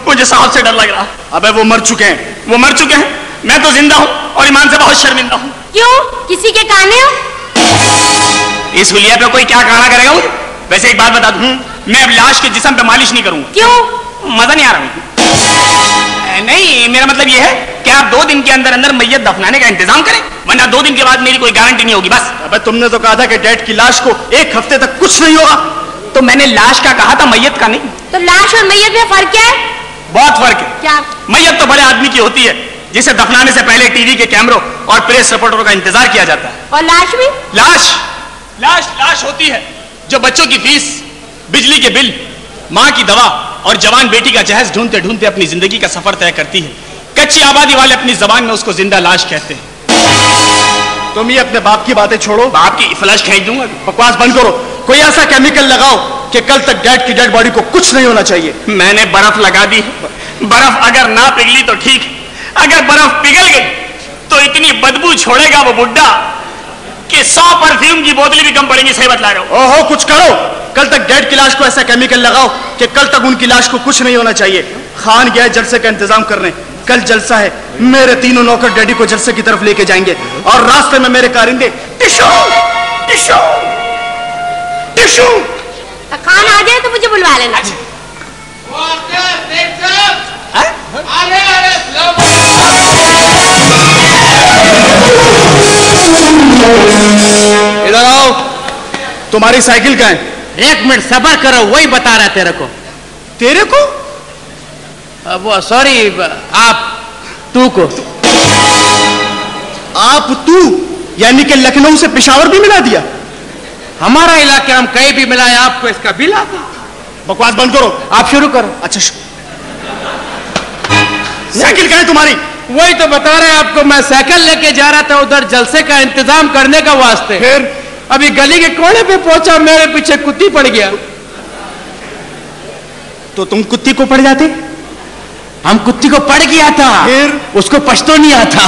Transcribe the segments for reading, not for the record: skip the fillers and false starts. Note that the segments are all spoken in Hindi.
मुझे साहब से डर लग रहा। अबे वो मर चुके हैं। वो मर चुके हैं, मैं तो जिंदा हूँ और ईमान से बहुत शर्मिंदा हूँ। क्यों, किसी के काने हो? इस हुलिया पे कोई क्या काना करेगा मुझे? वैसे एक बात बता दूं, मैं अब लाश के जिस्म पे मालिश नहीं करूंगा। क्यों? मजा नहीं आ रहा मुझे। नहीं, मेरा मतलब ये है कि आप 2 दिन के अंदर अंदर मैयत दफनाने का इंतजाम करें, वरना 2 दिन के बाद मेरी कोई गारंटी नहीं होगी। बस। अबे तुमने तो कहा था कि डैड की लाश को 1 हफ्ते तक कुछ नहीं होगा। तो मैंने लाश का कहा था, मैयत का नहीं। तो लाश और मैयत में फर्क क्या है? बहुत फर्क है। क्या? मैयत तो बड़े आदमी की होती है, जिसे दफनाने से पहले टीवी के कैमरों और प्रेस रिपोर्टरों का इंतजार किया जाता है। और लाश भी? लाश होती है जो बच्चों की फीस, बिजली के बिल, माँ की दवा और जवान बेटी का जहेज ढूंढते ढूंढते अपनी जिंदगी का सफर तय करती है। कच्ची आबादी वाले अपनी जबान में उसको जिंदा लाश कहते हैं। तुम ये अपने बाप की बातें छोड़ो, बाप की फ्लश खींच दूंगा। बकवास बंद करो। कोई ऐसा केमिकल लगाओ कि कल तक डैड की डेड बॉडी को कुछ नहीं होना चाहिए। मैंने बर्फ लगा दी। बर्फ अगर ना पिघली तो ठीक, अगर बर्फ पिघल गई तो इतनी बदबू छोड़ेगा वो बुड्ढा कि 100 परफ्यूम की बोतलें भी कम पड़ेंगी। सही बतला रहा हूं। ओहो, कुछ करो। कल तक डैड की लाश को ऐसा केमिकल लगाओ कि कल तक उनकी लाश को कुछ नहीं होना चाहिए। खान गया जलसे का इंतजाम करने, कल जलसा है। मेरे 3 नौकर डैडी को जलसे की तरफ लेके जाएंगे और रास्ते में मेरे कारिंदे टिशू टिशू टिशू। खान आ जाए तो मुझे बुलवा लेना। इधर आओ। तुम्हारी साइकिल कहाँ है? 1 मिनट सब्र करो, वही बता रहा तेरे को। तेरे को? वो सॉरी, आप तू को। आप तू यानी कि लखनऊ से पेशावर भी मिला दिया? हमारा इलाके हम कहीं भी मिलाए, आपको इसका बिल आता। बकवास बंद करो, आप शुरू करो। अच्छा साइकिल कहाँ है तुम्हारी? वही तो बता रहे हैं आपको, मैं साइकिल लेके जा रहा था उधर जलसे का इंतजाम करने का वास्ते। फिर अभी गली के कोने पे पहुंचा, मेरे पीछे कुत्ती पड़ गया। तो तुम कुत्ती को पड़ जाते? हम कुत्ती को पड़ गया था, फिर उसको पछतो नहीं आता।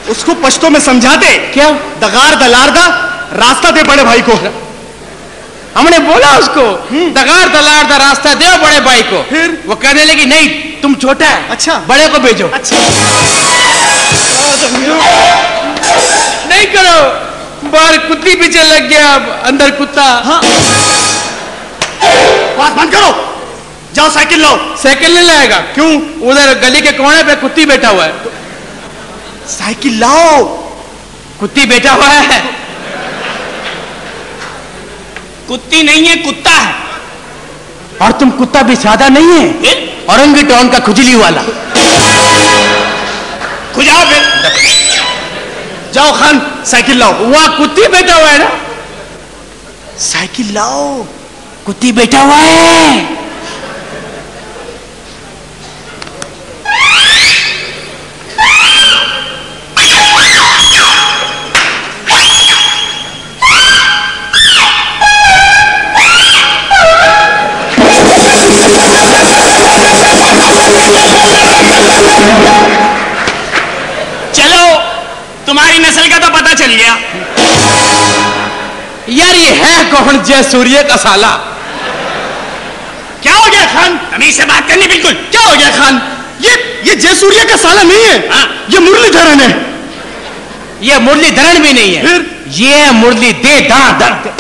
उसको पछतो में समझाते क्या? दगार दलारदा रास्ता दे बड़े भाई को। हमने बोला उसको दगार दलार दा रास्ता दे बड़े भाई को। फिर वो कहने लगी नहीं, तुम छोटा है, अच्छा बड़े को भेजो। अच्छा नहीं करो, बाहर कुत्ती पीछे लग गया, अंदर कुत्ता। हाँ। बात बंद करो, जाओ साइकिल लो। साइकिल नहीं लाएगा? क्यों? उधर गली के कोने पे कुत्ती बैठा हुआ है। साइकिल लाओ। कुत्ती बैठा हुआ है। कुत्ती नहीं है, कुत्ता है। और तुम कुत्ता भी सादा नहीं है, औरंगीटॉन का खुजली वाला। खुजाओ फिर। जाओ खान, साइकिल लाओ। वहां कुत्ती बैठा हुआ है ना। साइकिल लाओ। कुत्ती बैठा हुआ है। चलो, तुम्हारी नस्ल का तो पता चल गया। यार ये है कौन? जय सूर्य का साला। क्या हो गया खान? तमीज से बात करनी बिल्कुल। क्या हो गया खान? ये जयसूर्य का साला नहीं है। हाँ। ये मुरलीधरन है। ये मुरलीधरन भी नहीं है। फिर? ये मुरली दे दार।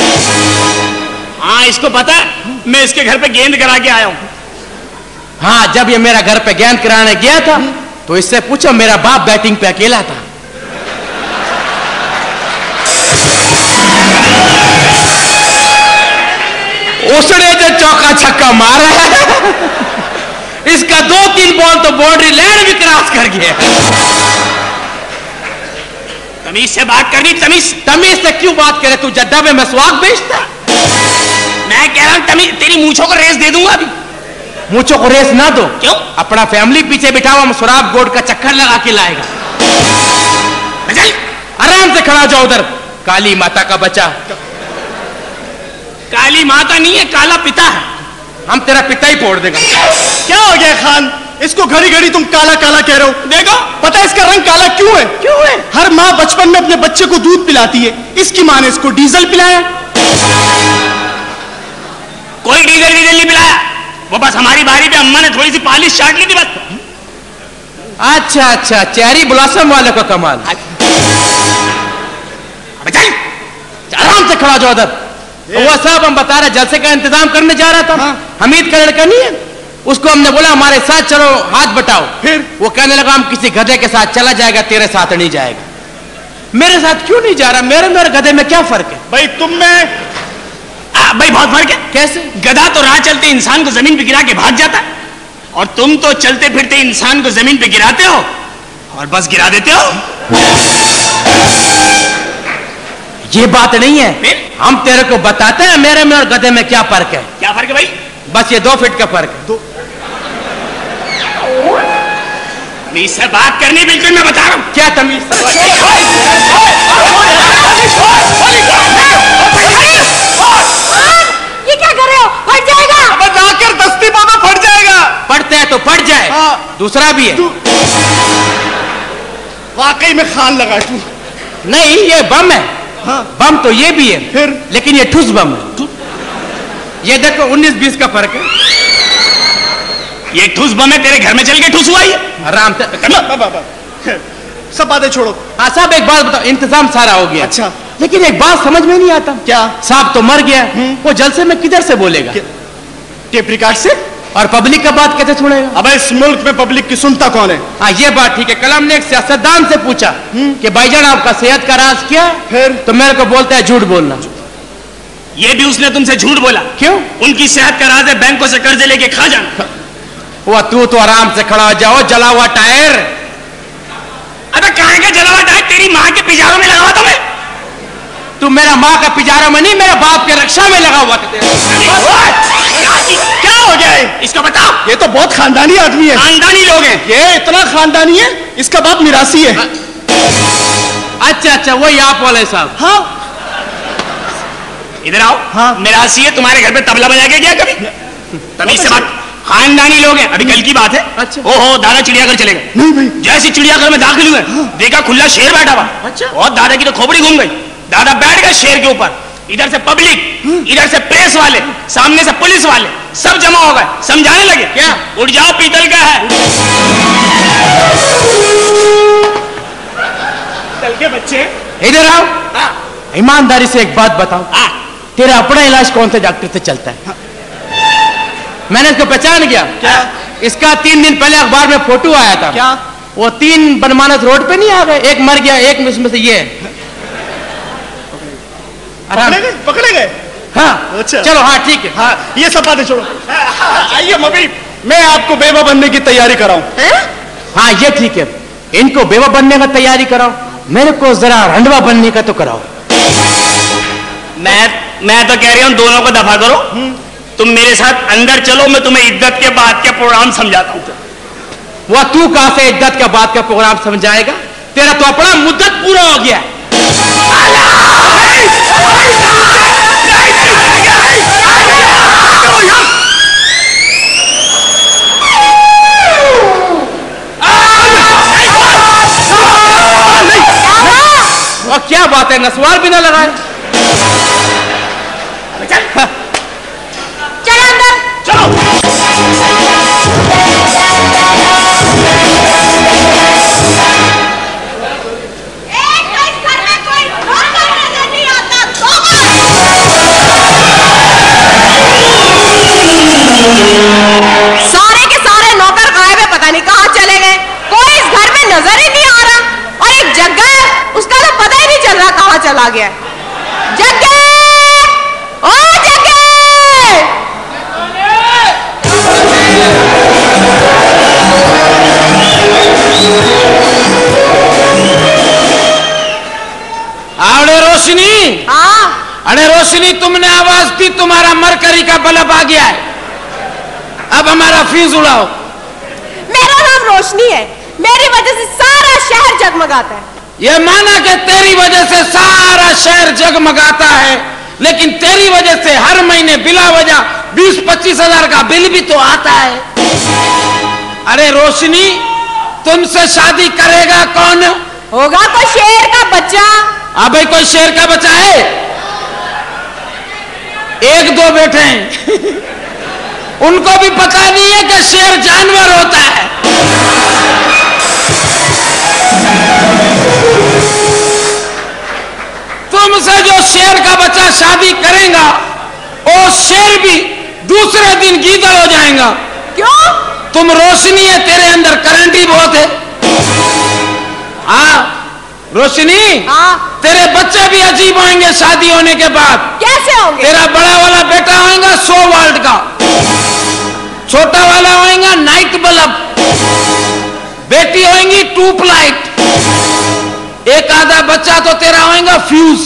हाँ, इसको पता है, मैं इसके घर पे गेंद करा के आया हूँ। हाँ, जब ये मेरा घर पे गेंद कराने गया था तो इससे पूछो, मेरा बाप बैटिंग पे अकेला था। उसने जो चौका छक्का मारा है, इसका 2-3 बॉल तो बाउंड्री लाइन भी क्रॉस कर गया। तमीज से बात करनी। तमीज से क्यों बात करे? तू जद्दा में मसवाक बेचता। मैं कह रहा हूँ तमीज, तेरी मूंछों को रेस दे दूंगा अभी। मूंछों को रेस ना दो। क्यों? अपना फैमिली पीछे बिठा हुआ सुराब गोड का चक्कर लगा के लाएगा। आराम से खड़ा जाओ उधर। काली माता का बच्चा। काली माता नहीं है, काला पिता है। हम तेरा पिता ही फोड़ देगा। क्या हो गया खान? इसको घड़ी घड़ी तुम काला काला कह रहे हो। देखो, पता है इसका रंग काला क्यों है? क्यों है? हर माँ बचपन में अपने बच्चे को दूध पिलाती है, इसकी माँ ने इसको डीजल पिलाया। कोई डीजल डीजल नहीं पिलाया, वो बस हमारी बारी पे अम्मा ने थोड़ी सी पालिश चाट ली थी बस। अच्छा अच्छा, चेरी ब्लॉसम वाले का कमाल। चल आराम से खड़ा जाओ उधर। वो साहब हम बता रहे जलसे का इंतजाम करने जा रहा था। हाँ। हमीद का लड़का नहीं है, उसको हमने बोला हमारे साथ चलो, हाथ बटाओ। फिर वो कहने लगा हम किसी गधे के साथ चला जाएगा, तेरे साथ नहीं जाएगा। मेरे साथ क्यों नहीं जा रहा? मेरे में और गधे में क्या फर्क है? भाई तुम में भाई बहुत फर्क है। कैसे? गधा तो राह चलते इंसान को जमीन पे गिरा के भाग जाता है, और तुम तो चलते फिरते इंसान को जमीन पे गिराते हो और बस गिरा देते हो। ये बात नहीं है। फिर? हम तेरे को बताते हैं मेरे में और गधे में क्या फर्क है। क्या फर्क है भाई? बस ये 2 फीट का फर्क है। तमीज से बात करनी, बिल्कुल मैं बता रहा हूं। क्या तमीज? ये क्या कर रहे हो? फट जाएगा। अब जाकर दस्ती बाबा फट जाएगा। पढ़ते हैं तो पढ़ जाए। हाँ। दूसरा भी है। वाकई में खान लगा तू। नहीं, ये बम है। हाँ। बम तो ये भी है, फिर? लेकिन ये ठुस बम है। ये देखो 19-20 का फर्क है। ये ठूस बम है, तेरे घर में चल के ठूस हुआ ये। आराम से। बाबा सब बातें छोड़ो। हाँ साहब, एक बात बताओ, इंतजाम सारा हो गया। अच्छा। लेकिन एक बात समझ में नहीं आता। क्या? साहब तो मर गया, वो जलसे में किधर से बोलेगा? टेप रिकॉर्ड से। और पब्लिक का बात कैसे सुनेगा? अब इस मुल्क में पब्लिक की सुनता कौन है? हाँ ये बात ठीक है। कल हमने एक सियासतदान से पूछा कि भाईजान आपका सेहत का राज क्या है? फिर? तो मेरे को बोलता है झूठ बोलना। ये भी उसने तुमसे झूठ बोला। क्यों? उनकी सेहत का राज है बैंकों से कर्ज लेके खा जाना। वो तू तो आराम से खड़ा हो जाओ, जला हुआ टायर। अबे कहां का जला हुआ टायर? तेरी माँ के पिजारों में लगा हुआ था मैं। तू मेरा माँ का पिजारा में नहीं, मेरा बाप के रक्षा में लगा हुआ था। क्या हो गया है? इसको बताओ। ये तो बहुत खानदानी आदमी है। खानदानी लोग हैं। ये इतना खानदानी है, इसका बाप मिरासी है। अच्छा अच्छा, वही आप वाले साहब। हाँ। इधर आओ। हाँ। मिरासी है, तुम्हारे घर पे तबला बजा के गया कभी? तमीज से बात। खानदानी लोग हैं। अभी कल की बात है। अच्छा। ओहो, दादा चिड़ियाघर चले गए। नहीं भाई। जैसे चिड़ियाघर में दाखिल हुए, देखा खुला शेर बैठा हुआ। अच्छा। और दादा की तो खोपड़ी घूम गई। दादा बैठ गए शेर के ऊपर। इधर से पब्लिक, इधर से प्रेस वाले, सामने से पुलिस वाले, सब जमा हो गए। समझाने लगे क्या? उठ जाओ, पीतल का है। पीतल के बच्चे। इधर आओ। हाँ। ईमानदारी से एक बात बताओ, हाँ। तेरा अपना इलाज कौन से डॉक्टर से चलता है? मैंने इसको पहचान गया। क्या? इसका 3 दिन पहले अखबार में फोटो आया था। क्या? वो 3 बनमानस रोड पे नहीं आ गए, एक मर गया, एक में से ये है। आराम। पकड़े गए। हाँ अच्छा। चलो, हाँ ठीक है। हाँ, ये सब बातें छोड़ो। आइए मबी, मैं आपको बेवा बनने की तैयारी कराऊं। हाँ ये ठीक है, इनको बेवा बनने का तैयारी कराओ, मेरे को जरा रंडवा बनने का तो कराओ। मैं तो कह रही हूँ दोनों को दफा करो। तुम मेरे साथ अंदर चलो, मैं तुम्हें इज्जत के बाद के प्रोग्राम समझाता हूँ। वह तू कहां से इज्जत का बात का प्रोग्राम समझाएगा? तेरा तो अपना मुद्दत पूरा हो गया। और क्या बात है, नसवार भी ना लगाए। चलो अंदर। चलो। इस घर में कोई नौकर नजर नहीं आता। सारे के सारे नौकर गायब है, पता नहीं कहाँ चले गए। कोई इस घर में नजर ही नहीं आ रहा। और एक जग्गा है, उसका तो पता ही नहीं चल रहा कहाँ चला गया। जग्गे, ओ जग्गे। अरे रोशनी, हाँ। अरे रोशनी, तुमने आवाज दी, तुम्हारा मरकरी का बल्ब आ गया है। अब हमारा फीस उड़ाओ। मेरा नाम रोशनी है, मेरी वजह से सारा शहर जगमगाता है। ये माना कि तेरी वजह से सारा शहर जगमगाता है, लेकिन तेरी वजह से हर महीने बिला वजह 20-25 हजार का बिल भी तो आता है। अरे रोशनी, तुमसे शादी करेगा कौन? होगा कोई शेर का बच्चा। अबे कोई शेर का बच्चा है? एक एक दो बैठे हैं उनको भी पता नहीं है कि शेर जानवर होता है। तुमसे जो शेर का बच्चा शादी करेगा वो शेर भी दूसरे दिन गीदड़ हो जाएगा। क्यों? तुम रोशनी है, तेरे अंदर करंट ही बहुत है। हाँ रोशनी, हाँ। तेरे बच्चे भी अजीब होंगे शादी होने के बाद। कैसे होंगे? तेरा बड़ा वाला बेटा होगा 100 वाल्ट का, छोटा वाला होगा नाइट बल्ब, बेटी होगी ट्यूब लाइट, एक आधा बच्चा तो तेरा होगा फ्यूज।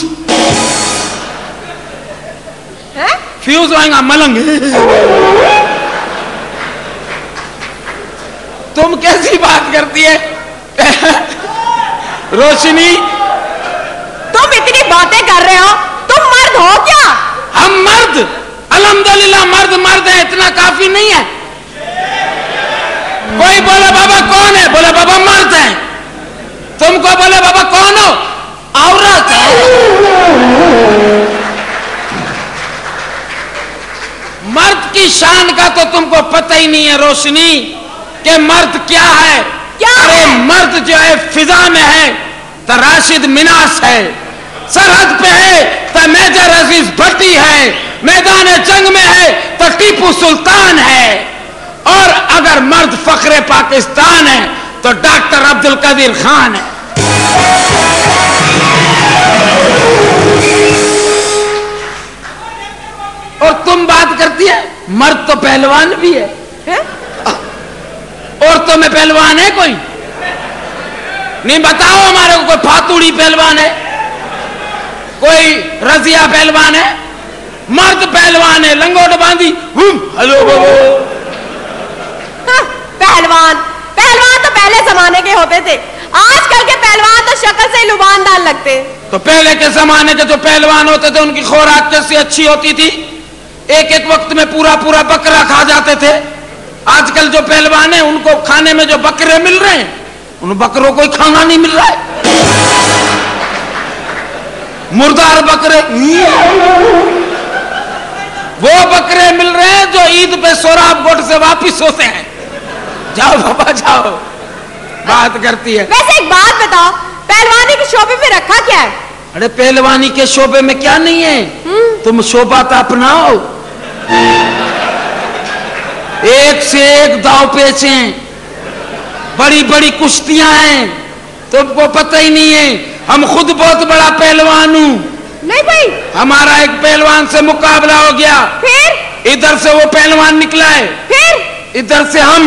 है? फ्यूज होगा मलंग। तुम कैसी बात करती है रोशनी? तुम इतनी बातें कर रहे हो, तुम मर्द हो क्या? हम मर्द, अल्हम्दुलिल्लाह मर्द मर्द है, इतना काफी नहीं है। कोई बोले बाबा कौन है, बोले बाबा मर्द है। तुमको बोले बाबा कौन हो, औरत है। मर्द की शान का तो तुमको पता ही नहीं है रोशनी कि मर्द क्या है। क्या अरे है? मर्द जो है फिजा में है तो राशिद मिनास है, सरहद पे है तो मेजर अजीज भट्टी है, मैदान जंग में है तो टीपू सुल्तान है, और अगर मर्द फखरे पाकिस्तान है तो डॉक्टर अब्दुल कदीर खान है। और तुम बात करती है मर्द तो पहलवान भी है, है? औरतों में पहलवान है कोई? नहीं बताओ हमारे को, कोई फातूड़ी पहलवान है, कोई रजिया पहलवान है? मर्द पहलवान है, लंगोट बांधी हेलो हाँ, पहलवान पहलवान तो पहले जमाने के होते थे, आजकल के पहलवान तो शक्ल से लुबानदार लगते। तो पहले के जमाने के जो पहलवान होते थे उनकी खुराक कैसी अच्छी होती थी, एक एक वक्त में पूरा पूरा बकरा खा जाते थे। आजकल जो पहलवान है उनको खाने में जो बकरे मिल रहे हैं उन बकरों को खाना नहीं मिल रहा है, मुर्दार बकरे। वो बकरे मिल रहे हैं जो ईद पे सोराब गोट से वापिस होते हैं। जाओ बाबा जाओ, बात करती है। वैसे एक बात बताओ, पहलवानी के शोबे में रखा क्या है? अरे पहलवानी के शोबे में क्या नहीं है, तुम शोभा तो अपनाओ। एक से एक दाव पेच हैं, बड़ी बड़ी कुश्तियां हैं, तुमको पता ही नहीं है। हम खुद बहुत बड़ा पहलवान हूं। नहीं भाई, हमारा एक पहलवान से मुकाबला हो गया, फिर इधर से वो पहलवान निकला है, फिर इधर से हम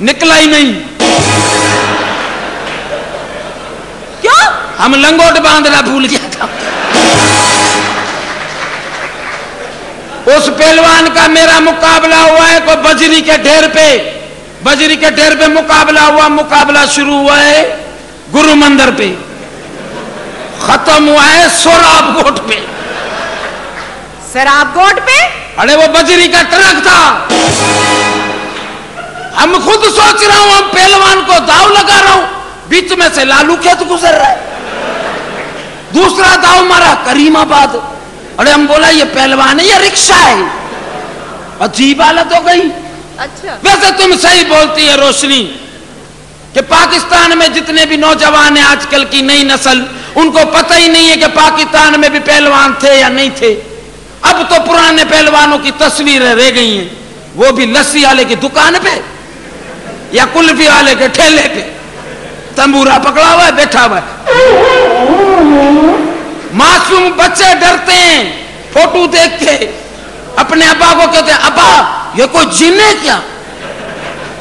निकला ही नहीं। क्यों? हम लंगोट बांधना भूल गया था। उस पहलवान का मेरा मुकाबला हुआ है कोई बजरी के ढेर पे, बजरी के ढेर पे मुकाबला हुआ। मुकाबला शुरू हुआ है गुरु मंदिर पे, खत्म हुआ है सोराब गोट पे। शराब गोट पे? अरे वो बजरी का ट्रक था। हम खुद सोच रहा हूं हम पहलवान को दाव लगा रहा हूं, बीच में से लालू खेत गुजर रहा है। दूसरा दाव मारा करीमाबाद। अरे हम बोला ये पहलवान है या रिक्शा है, अजीब हालत हो गई। अच्छा, वैसे तुम सही बोलती है रोशनी कि पाकिस्तान में जितने भी नौजवान हैं आजकल की नई नस्ल, उनको पता ही नहीं है कि पाकिस्तान में भी पहलवान थे या नहीं थे। अब तो पुराने पहलवानों की तस्वीरें रह गई हैं, वो भी लस्सी वाले की दुकान पे या कुल्फी वाले के ठेले पे तंबूरा पकड़ा हुआ है, बैठा हुआ है। मासूम बच्चे डरते हैं फोटो देख के, अपने अब्बा को कहते हैं अब्बा ये कोई जिन है क्या?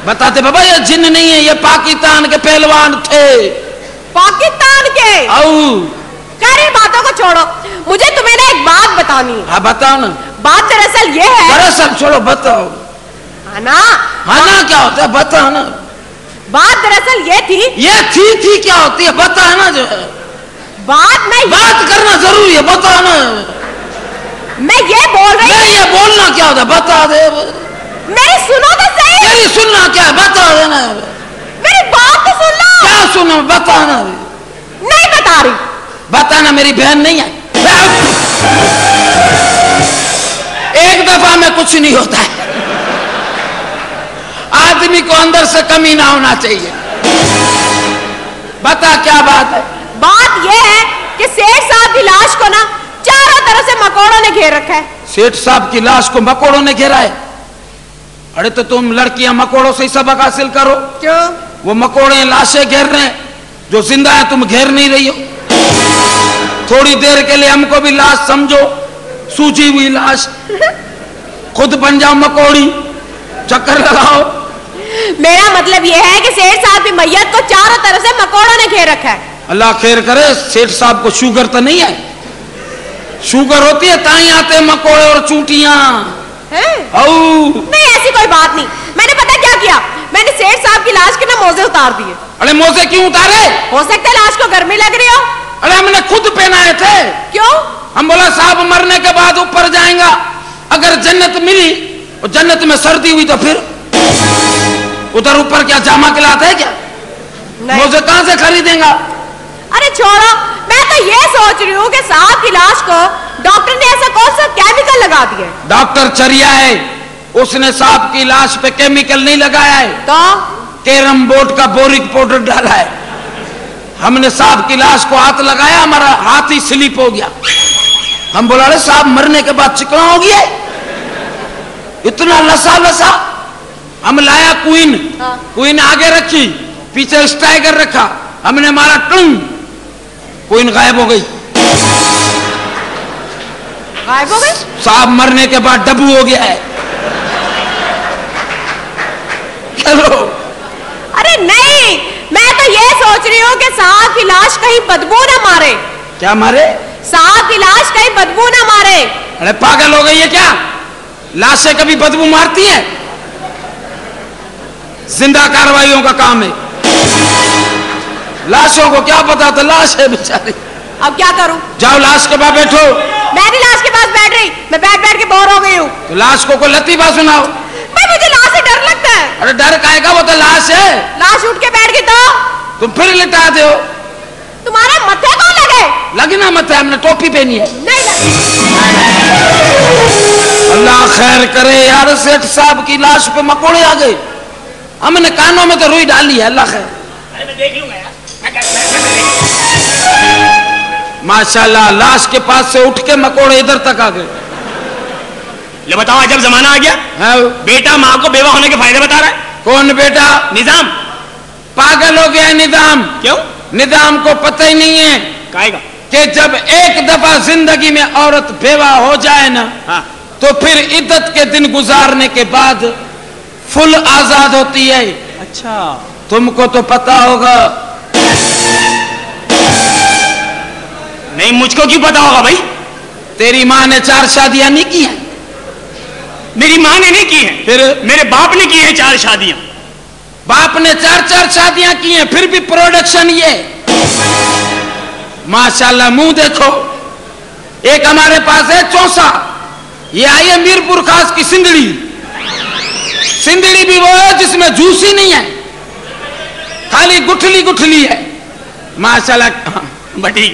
बताते बाबा ये जिन नहीं है, ये पाकिस्तान के पहलवान थे। पाकिस्तान के? खैर इन बातों को छोड़ो, मुझे तुम्हें ना एक बात बतानी है। हाँ बताओ ना। बात दरअसल ये है। दरअसल छोड़ो, बताओ। हाँ ना? हाँ ना क्या होता है बताओ ना। बात दरअसल ये थी। ये थी क्या होती है बताओ ना। जो बात नहीं, बात करना जरूरी है, बताओ ना। मैं ये बोल रही हूँ। ये बोलना क्या होता है बता दे। मेरी सुनो तो सही। मेरी सुनना क्या है बता देना। मेरी बात तो सुन लो। क्या सुनो बताना। नहीं बता रही। बताना, मेरी बहन नहीं है। एक दवा में कुछ नहीं होता है। आदमी को अंदर से कमी ना होना चाहिए। बता क्या बात है? बात यह है कि सेठ साहब की लाश को ना चारों तरफ से मकोड़ों ने घेर रखा है। सेठ साहब की लाश को मकोड़ों ने घेरा है? अरे तो तुम लड़कियां मकोड़ों से ही सबक हासिल करो। क्यों? वो मकोड़े लाशें घेर रहे हैं, जो जिंदा है तुम घेर नहीं रही हो। थोड़ी देर के लिए हमको भी लाश समझो, सूजी हुई लाश। खुद बन जाओ मकोड़ी, चक्कर लगाओ। मेरा मतलब यह है कि सेठ साहब की मैयत को चारों तरफ से मकोड़ों ने घेर रखा है। अल्लाह खैर करे। सेठ साहब को शुगर तो नहीं है? शुगर होती है ताई आते मकोड़े और चूटियां। नहीं, ऐसी कोई बात नहीं। मैंने पता क्या किया, मैंने सेठ साहब की लाश के ना मोजे उतार दिए। अरे मोजे क्यों उतारे? हो सकता है लाश को गर्मी लग रही हो। अरे हमने खुद पहनाए थे। क्यों? हम बोला साहब मरने के बाद ऊपर जाएगा, अगर जन्नत मिली और जन्नत में सर्दी हुई तो फिर उधर ऊपर क्या जामा खिलाते है क्या? मोजे कहां से खरीदेगा? अरे छोड़ो, मैं तो ये सोच रही हूँ कि साहब की लाश को डॉक्टर ने ऐसा कौन सा केमिकल लगा दिया है? डॉक्टर चरिया है, उसने साहब की लाश पे केमिकल नहीं लगाया है, तो कैरम बोर्ड का बोरिक पाउडर डाला है। हमने साहब की लाश को हाथ लगाया, हमारा हाथ ही स्लिप हो गया। हम बोला अरे साहब मरने के बाद चिकना हो गया, इतना लसा लसा। हम लाया क्वीन, क्वीन आगे रखी, पीछे स्टाइगर रखा, हमने मारा टुंग, क्वीन गायब हो गई। गायब हो गई? साहब मरने के बाद डब्बू हो गया है। चलो। अरे नहीं, मैं तो ये सोच रही हूँ कि साहब की लाश कहीं बदबू ना मारे। क्या मारे? साहब की लाश कहीं बदबू ना मारे। अरे पागल हो गई है क्या? लाशें कभी बदबू मारती हैं? जिंदा कार्रवाइयों का काम है, लाशों को क्या पता था, लाश है बेचारी। अब क्या करूं? जाओ लाश के पास बैठो। मैं नहीं लाश के पास बैठ रही, मैं बैठ बैठ के बोर हो गई हूँ। तो लाश को कोई लतीफा सुनाओ। भाई मुझे लाश से डर लगता है। अरे डर काहे का, वो तो लाश है। लाश उठ के बैठ गई तो तुम फिर लिटा दो। तुम्हारे मत्थे कौन लगे? लगना मत है, हमने टोपी पहनी है। नहीं अल्लाह खैर करे यार, सेठ साहब की लाश पे मकोड़े आ गए। हमने कानों में तो रुई डाली है। अल्लाह खैर। अरे मैं देख लूंगा यार। माशाल्लाह, लाश के पास से उठ के मकोड़े इधर तक आ गए। ले बताओ, अजब जमाना आ गया। हाँ? बेटा माँ को बेवा होने के फायदे बता रहा है। कौन बेटा? निजाम। पागल हो गया निजाम। क्यों? निजाम को पता ही नहीं है काहेगा कि जब एक दफा जिंदगी में औरत बेवा हो जाए ना, हाँ। तो फिर इद्दत के दिन गुजारने के बाद फुल आजाद होती है। अच्छा, तुमको तो पता होगा। नहीं, मुझको क्यों पता होगा भाई? तेरी माँ ने 4 शादियां नहीं की हैं। मेरी माँ ने नहीं की है, फिर मेरे बाप ने की है 4 शादियां। बाप ने 4 शादियां की हैं, फिर भी प्रोडक्शन ये। माशाल्लाह, मुंह देखो। एक हमारे पास है चौसा, ये आई है मीरपुर खास की सिंदड़ी। सिंदड़ी भी वो है जिसमें जूस ही नहीं है, खाली गुठली गुठली है। माशाल्लाह। बटी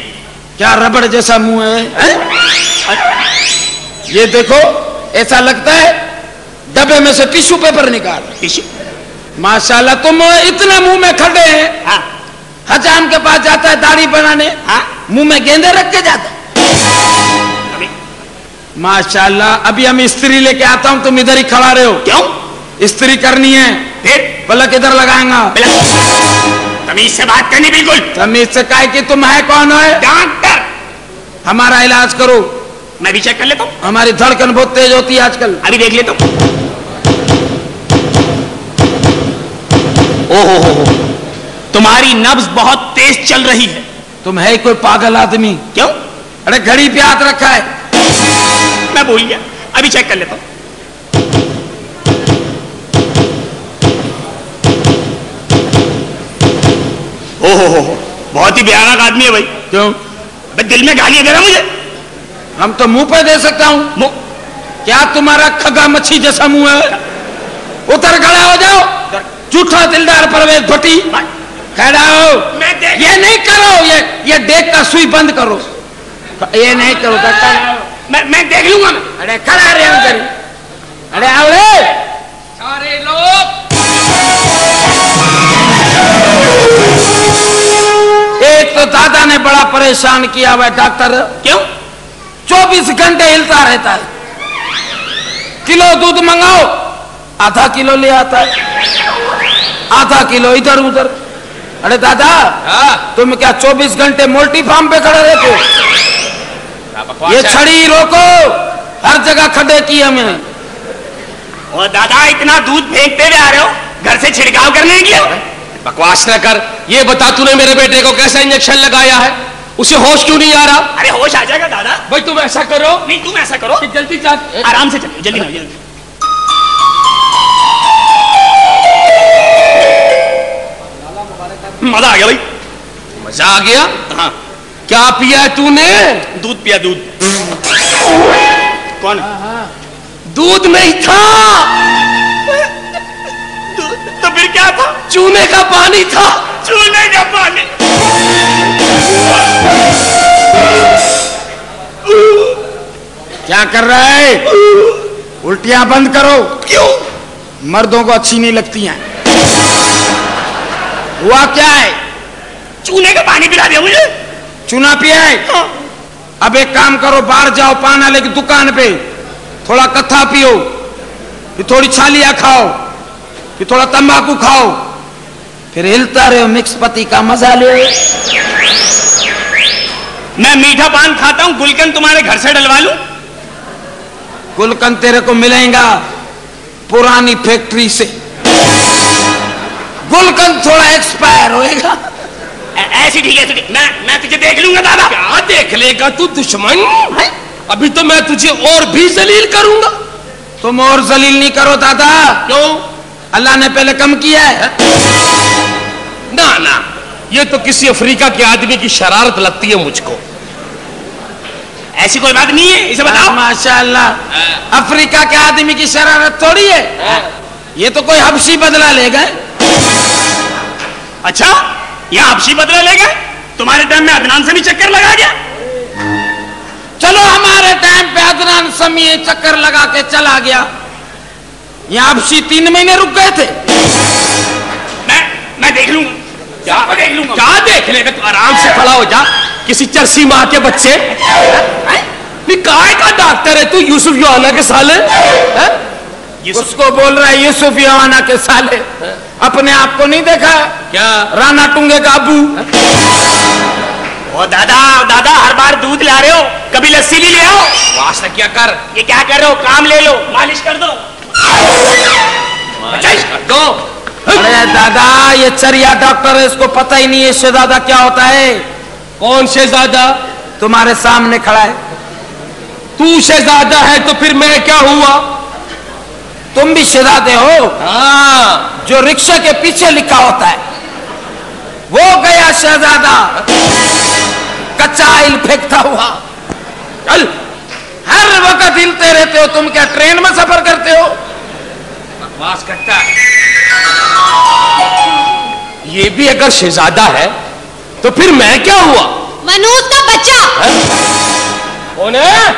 क्या रबड़ जैसा मुंह है? ये देखो, ऐसा लगता है डब्बे में से टिश्यू पेपर निकाल। टिश्यू? माशाल्लाह, तुम इतने मुंह में खड़े हैं। हाँ। हजाम के पास जाता है दाढ़ी बनाने, हाँ। मुंह में गेंदे रख के जाता है। माशाल्लाह, अभी हम इस्त्री लेके आता हूं, तुम इधर ही खड़ा रहे हो। क्यों? इस्त्री करनी है। फिर पलक इधर लगाएंगा। तमीज से बात करनी, बिल्कुल तमीज से। काहे कि तुम है कौन है? डॉक्टर। हमारा इलाज करो। मैं भी चेक कर लेता हूँ। हमारी धड़कन बहुत तेज होती है आजकल। अभी देख लेता हूँ। ओहो, तुम्हारी नब्ज बहुत तेज चल रही है। तुम है कोई पागल आदमी? क्यों? अरे घड़ी पे हाथ रखा है। मैं भूल गया, अभी चेक कर लेता हूँ। ओहो, बहुत ही भयानक आदमी है भाई। क्यों? मैं दिल में गालियां दे रहा मुझे। हम तो मुंह पे दे सकता हूं। मुंह? क्या तुम्हारा खगा मच्छी जैसा मुंह है? उतर खड़ा हो जाओ, झूठा दिलदार परवेज भट्टी। खड़ा हो। ये नहीं करो, ये डेक का सुई बंद करो। ये नहीं करो। मैं देख लूंगा। अरे खड़ा रहे उधर। अरे आवड़े सारे लोग एक तो दादा ने बड़ा परेशान किया हुआ है डॉक्टर। क्यों? 24 घंटे हिलता रहता है। किलो दूध मंगाओ, आधा किलो ले आता है, आधा किलो इधर उधर। अरे दादा, तुम क्या 24 घंटे मोल्टी फार्म पे खड़े रहते हो? ये छड़ी रोको, हर जगह खड्डे किए हमें। और दादा इतना दूध फेंकते हुए आ रहे हो, घर से छिड़काव करने के लिए? बकवास न कर। ये बता तूने मेरे बेटे को कैसा इंजेक्शन लगाया है? उसे होश क्यों नहीं आ रहा? अरे होश आ जाएगा दादा। भाई तुम ऐसा करो, नहीं तुम ऐसा करो कि जल्दी जा, आराम से चलो, जल्दी जल्दी। मजा आ गया भाई। मजा आ गया? हाँ। क्या पिया है तूने? दूध पिया, दूध। कौन? दूध नहीं था, तो फिर क्या था? चूने का पानी था। चूने का पानी? क्या कर रहा है? उल्टियां बंद करो। क्यों? मर्दों को अच्छी नहीं लगती हैं। हुआ क्या है? चूने का पानी पिला दिया मुझे। चूना पिया है? हाँ। अब एक काम करो, बाहर जाओ पान वाले की दुकान पे, थोड़ा कत्था पियो, फिर थोड़ी छालियां खाओ, फिर थोड़ा तंबाकू खाओ, फिर हिलता रहो, मिक्स पति का मजा ले। मैं मीठा पान खाता हूं, गुलकंद तुम्हारे घर से डलवा लूं? गुलकंद तेरे को मिलेगा पुरानी फैक्ट्री से। गुलकंद थोड़ा एक्सपायर होएगा। ऐसी ठीक है, मैं तुझे देख लूंगा दादा। क्या देख लेगा तू दुश्मन? अभी तो मैं तुझे और भी जलील करूंगा। तुम और जलील नहीं करो दादा। क्यों? अल्लाह ने पहले कम किया है। ना ना, ये तो किसी अफ्रीका के आदमी की शरारत लगती है मुझको। ऐसी कोई बात नहीं है, इसे बताओ। माशाअल्लाह, अफ्रीका के आदमी की शरारत थोड़ी है। ये तो कोई हबशी बदला ले गए। अच्छा, यहाँ हबशी बदला ले गए? तुम्हारे टाइम में अदनान से भी चक्कर लगा गया? चलो हमारे टाइम पे अदनान समी चक्कर लगा के चला गया। यहाँ हबशी 3 महीने रुक गए थे। मैं देख लूंगा। क्या देख लूंगा? क्या देख लेगा? तू आराम से खड़ा हो जा। किसी चरसी माँ के बच्चे। काय का डॉक्टर है तू? यूसुफ योहाना के साले। उसको बोल रहा है यूसुफ योहाना के साले। अपने आप को नहीं देखा क्या? राना टुंगे का अबू। ओ दादा, दादा हर बार दूध ला रहे हो, कभी लस्सी भी ले आओ। वास्ता क्या कर? ये क्या कर रहे हो? काम ले लो, मालिश कर दो। मालिश कर दो। अरे दादा, ये चरिया डॉक्टर है, इसको पता ही नहीं है शहजादा क्या होता है। कौन शहजादा? तुम्हारे सामने खड़ा है। तू शहजादा है तो फिर मैं क्या हुआ? तुम भी शहजादे हो। हाँ। जो रिक्शा के पीछे लिखा होता है वो गया शहजादा, कच्चा आइल फेंकता हुआ। चल, हर वक्त हिलते रहते हो। तुम क्या ट्रेन में सफर करते हो? बकवास करता है। ये भी अगर शहजादा है तो फिर मैं क्या हुआ? मनूज का बच्चा। कौन है?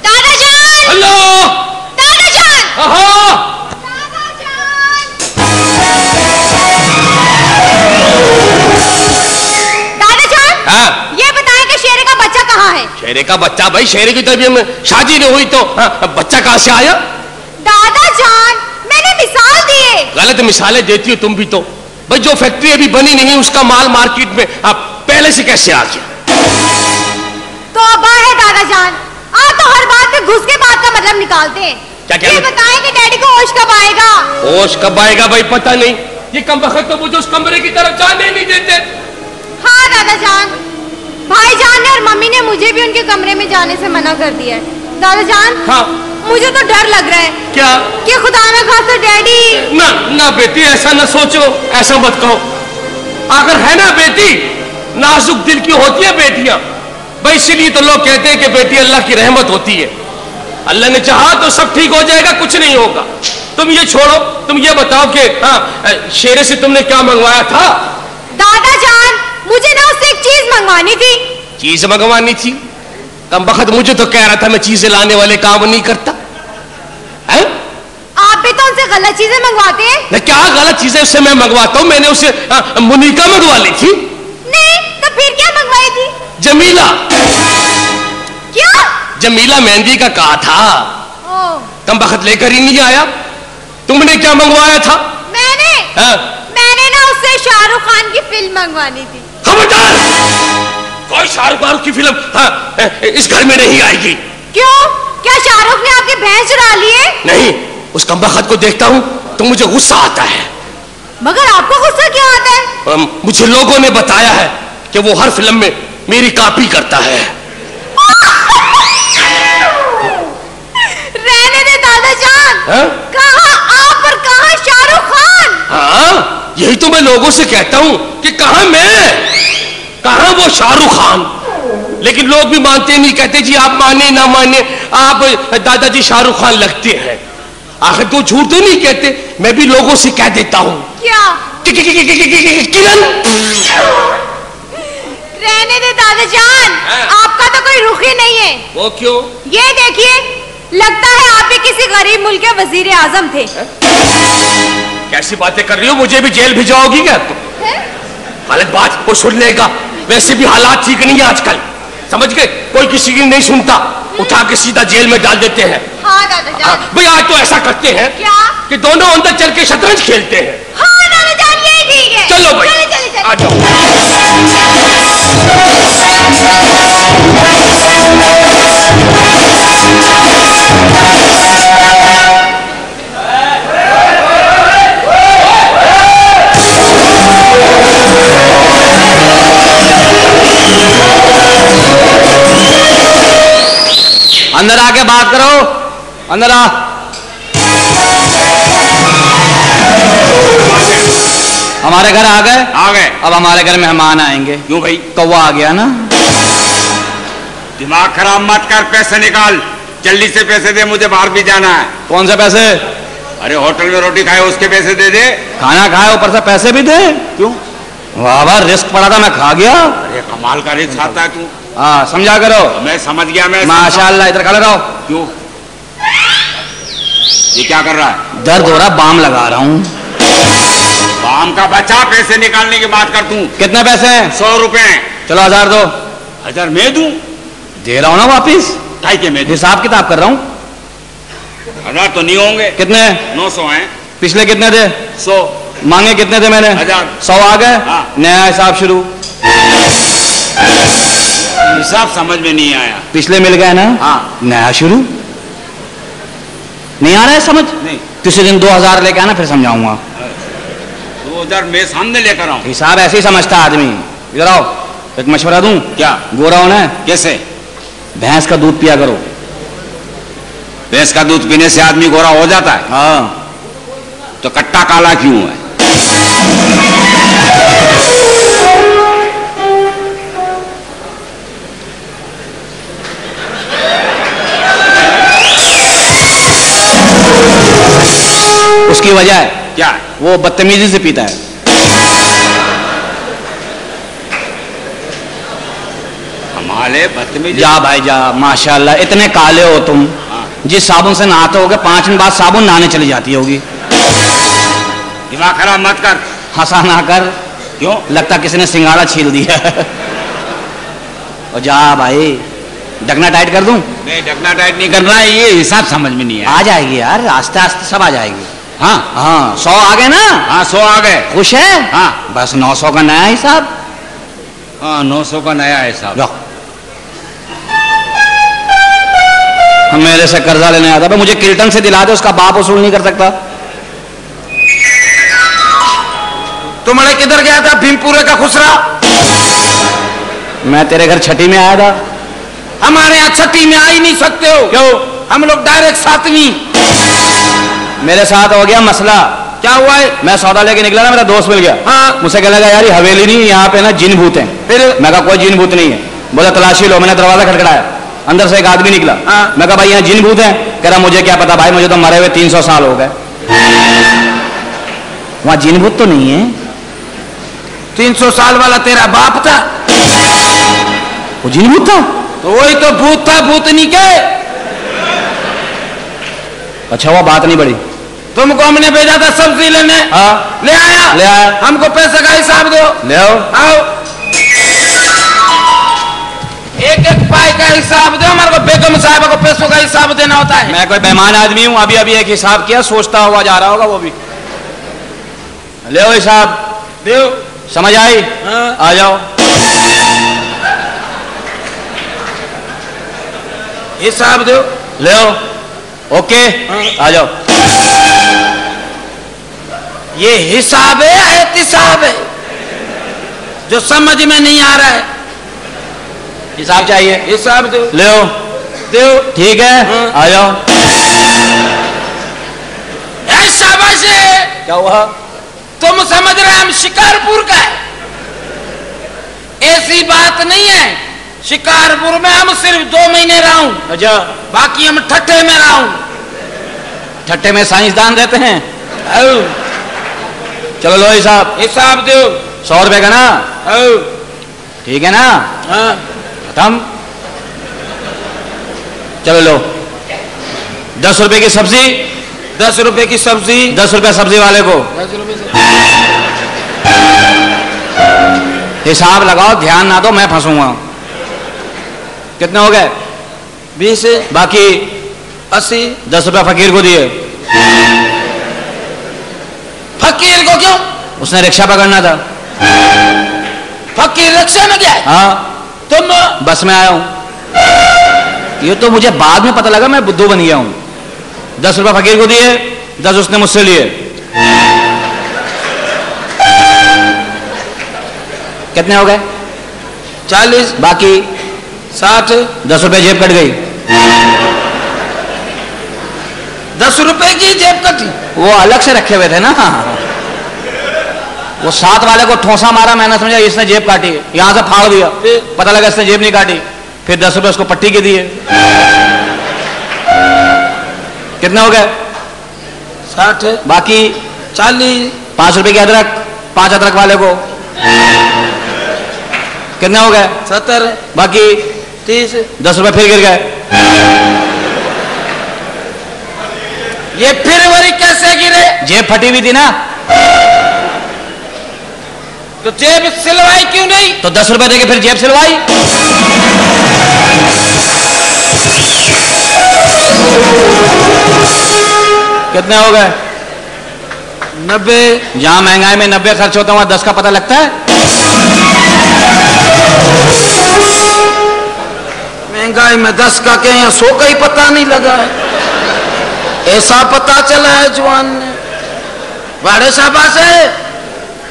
दादाजान। हेलो दादाजान। दादाजान, हाँ। ये बताएं कि शेरे का बच्चा कहाँ है? शेरे का बच्चा? भाई शेरे की तबीयत में शादी नहीं हुई तो बच्चा कहां से आया? दादाजान, मैंने मिसाल दिए। गलत मिसालें देती हो तुम भी तो। भाई जो फैक्ट्री अभी बनी नहीं उसका माल मार्केट में पहले से कैसे आ गया? तो अब है दादाजान, आप तो हर बात में घुस के बात का मतलब निकालते हैं। क्या ये बताएं कि डैडी को होश कब आएगा? होश कब आएगा भाई पता नहीं। ये कम वक्त तो मुझे उस कमरे की तरफ जाने नहीं देते। हाँ दादाजान, भाईजान ने और मम्मी ने मुझे भी उनके कमरे में जाने से मना कर दिया है। दादाजान, हाँ। मुझे तो डर लग रहा है। क्या? कि खुदा न खास्ता डैडी। ना ना बेटी, ऐसा ना सोचो, ऐसा मत कहो। अगर है ना बेटी, नाजुक दिल की होती है बेटियां। भाई इसीलिए तो लोग कहते हैं कि बेटी अल्लाह की रहमत होती है। अल्लाह ने चाहा तो सब ठीक हो जाएगा, कुछ नहीं होगा। तुम ये छोड़ो, तुम ये बताओ कि शेरे से तुमने क्या मंगवाया था? दादाजान, मुझे ना उससे एक चीज मंगवानी थी। चीज मंगवानी थी? कम वक्त मुझे तो कह रहा था मैं चीजें लाने वाले काम नहीं करता है। गलत चीजें मंगवाते हैं? नहीं, क्या गलत चीजें उससे मैं मंगवाता हूँ? मैंने उसे मुनीका मंगवा ली थी। नहीं तो फिर क्या मंगवाई थी? जमीला। क्या? जमीला मेहंदी का कहा था, तुम वक्त लेकर ही नहीं आया। तुमने क्या मंगवाया था? मैंने ना उससे शाहरुख खान की फिल्म मंगवानी थी। खबरदार, कोई शाहरुख खान की फिल्म इस घर में नहीं आएगी। क्यों? क्या शाहरुख ने आपकी भैंस चुरा ली है? नहीं, उस कमबख्त को देखता हूँ तो मुझे गुस्सा आता है। मगर आपको गुस्सा क्यों आता है? मुझे लोगों ने बताया है कि वो हर फिल्म में मेरी कॉपी करता है। रहने दे दादाजान। कहाँ आप और कहाँ शाहरुख खान? हाँ, यही तो मैं लोगों से कहता हूँ कि कहाँ मैं, कहाँ वो शाहरुख खान। लेकिन लोग भी मानते नहीं, कहते जी आप माने ना माने आप दादाजी शाहरुख खान लगते हैं। आखिर तो झूठ तो नहीं कहते, मैं भी लोगों से कह देता हूँ। क्या? किरण। रहने दे दादाजान, आपका तो कोई रुख ही नहीं है। वो क्यों? ये देखिए, लगता है आप भी किसी गरीब मुल्क के वजीर आजम थे। कैसी बातें कर रही हो? मुझे भी जेल भिजवाओगी क्या तुम? गलत बात वो सुन लेगा। वैसे भी हालात ठीक नहीं है आजकल, समझ गए? कोई किसी की नहीं सुनता, उठा के सीधा जेल में डाल देते हैं। हाँ दादाजान। भाई आज तो ऐसा करते हैं क्या? कि दोनों अंदर चल के शतरंज खेलते हैं। हाँ दादाजान, यही ठीक है। चलो भाई, चले आ जाओ। अंदर आके बात करो, अंदर आ। हमारे घर आ गए? आ गए। अब हमारे घर मेहमान आएंगे। क्यों भाई? कौवा आ गया ना। दिमाग खराब मत कर, पैसे निकाल जल्दी से। पैसे दे, मुझे बाहर भी जाना है। कौन से पैसे? अरे होटल में रोटी खाए उसके पैसे दे दे। खाना खाए ऊपर से पैसे भी दे? क्यों? वाह वाह, रिस्क पड़ा था, मैं खा गया। अरे कमाल का रिस्क आता है तू। हाँ समझा करो। मैं समझ गया। मैं माशाल्लाह, इधर खड़े रहो। क्यों? ये क्या कर रहा है? दर्द हो रहा, बाम लगा रहा हूँ। बाम का बच्चा, पैसे निकालने की बात कर तू। कितने पैसे हैं? 100 रुपए। चलो 1000 दो। 1000 मैं दूं? दे रहा हूँ ना वापिस। ढाई के मैं दूं। हिसाब किताब कर रहा हूँ। 1000 तो नहीं होंगे। कितने? 900 हैं। पिछले कितने थे? 100। मांगे कितने थे मैंने? 1000। 100 आ गए। हाँ। नया हिसाब शुरू। हिसाब समझ में नहीं आया। पिछले मिल गए ना? हाँ। नया शुरू। नहीं आ रहा है समझ? नहीं। किसी दिन 2000 लेके आना, फिर समझाऊंगा। 2000 मैं सामने लेकर आऊं। हिसाब ऐसे ही समझता आदमी। इधर आओ, एक मशवरा दूं? क्या? गोरा होना है? कैसे? भैंस का दूध पिया करो। भैंस का दूध पीने से आदमी गोरा हो जाता है? हाँ। तो कट्टा काला क्यों है? उसकी वजह है क्या? वो बदतमीजी से पीता है। हमारे बदतमीजी। जा भाई जा, माशाल्लाह इतने काले हो तुम। हाँ। जिस साबुन से नहाते होगे 5 मिनट बाद साबुन नहाने चली जाती होगी। दिमाग खराब मत कर। हंसा ना कर। क्यों? लगता किसी ने सिंगाड़ा छील दिया। और जा भाई, ढकना टाइट कर दूं? नहीं, ढकना टाइट नहीं करना है। ये हिसाब समझ में नहीं आया। आ जाएगी यार, आस्ते आस्ते सब आ जाएगी। हाँ हाँ, 100 आ गए ना? हाँ 100 आ गए। खुश है? हाँ। बस 900 का नया हिसाब। हाँ 900 का नया हिसाब। लो। मेरे से कर्जा लेने आता था, मुझे किल्टन से दिला दे, उसका बाप वसूल नहीं कर सकता। तुम्हारे किधर गया था भीमपुरे का खुसरा? मैं तेरे घर छठी में आया था। हमारे यहाँ छठी में आ ही नहीं सकते हो। क्यों? हम लोग डायरेक्ट 7वीं। मेरे साथ हो गया मसला। क्या हुआ है? मैं सौदा लेके निकला ना, मेरा दोस्त मिल गया। हाँ। मुझसे कहने लगा यार ये हवेली नहीं, यहाँ पे ना जिन भूत हैं। फिर? मैं कहा कोई जिन भूत नहीं है। बोला तलाशी लो। मैंने दरवाजा खटखटाया, अंदर से एक आदमी निकला। हाँ। मैं कहा भाई यहाँ जिन भूत हैं? कह रहा मुझे क्या पता भाई, मुझे तो मरे हुए 300 साल हो गए। वहां जिन भूत तो नहीं है। 300 साल वाला तेरा बाप था? वो जिन भूत था? तो वही तो भूत था, भूतनी के। अच्छा हुआ बात नहीं बढ़ी। तुमको हमने भेजा था सब्जी लेने। हाँ ले आया। ले आया। हमको पैसे का हिसाब दो। ले आओ। आओ, एक एक पाई का हिसाब दो। हमारे को बेगम साहब को पैसों का हिसाब देना होता है। मैं कोई बेईमान आदमी हूं? अभी अभी एक हिसाब किया, सोचता हुआ जा रहा होगा वो भी। ले आओ हिसाब। दो। समझ आई? हाँ। आ जाओ। हिसाब दो। ले आओ। ओके। आ जाओ। ये हिसाब है या एहतिसाब है जो समझ में नहीं आ रहा है? हिसाब चाहिए? हिसाब दो। ले आओ। दो। ठीक है। हाँ। आ जाओ। शाबाश है। क्या हुआ? तुम समझ रहे हम शिकारपुर का है? ऐसी बात नहीं है। शिकारपुर में हम सिर्फ 2 महीने रहा हूं। अच्छा। बाकी हम ठट्ठे में रहा हूं। ठट्ठे में साइंसदान रहते हैं। चलो लो हिसाब। हिसाब दो। 100 रुपए का ना? ठीक है ना? हाँ। खत्म। चलो लो। 10 रुपए की सब्जी। 10 रुपए की सब्जी। 10 रुपए सब्जी वाले को। 10 रुपए से हिसाब लगाओ, ध्यान ना दो, मैं फंसूंगा। कितने हो गए? 20। बाकी 80। 10 रुपए फकीर को दिए। फकीर को क्यों? उसने रिक्शा पकड़ना था। फकीर रिक्शा में गया है? हाँ। तुम? बस में आया हूं। ये तो मुझे बाद में पता लगा, मैं बुद्धू बन गया हूं। 10 रुपए फकीर को दिए, 10 उसने मुझसे लिए। कितने हो गए? 40। बाकी 60। 10 रुपए जेब कट गई। 10 रुपए की जेब कटी? वो अलग से रखे हुए थे ना। वो 7 वाले को ठोसा मारा, मैंने समझा इसने जेब काटी, यहां से फाड़ दिया, पता लगा इसने जेब नहीं काटी। फिर 10 रुपए उसको पट्टी के दिए। कितने हो गए? 60। बाकी 40। 5 रुपए की अदरक, 5 अदरक वाले को। कितने हो गए? 70। बाकी 30। 10 रुपए फिर गिर गए। ये फिर वरी कैसे गिरे? जेब फटी हुई थी ना। तो जेब सिलवाई क्यों नहीं? तो 10 रुपए देके फिर जेब सिलवाई। कितने हो गए? 90। जहां महंगाई में 90 खर्च होता है वहां 10 का पता लगता है। महंगाई में 10 का क्या, यहाँ 100 का ही पता नहीं लगा है। ऐसा पता चला है जवान ने। बड़े शाबाश है,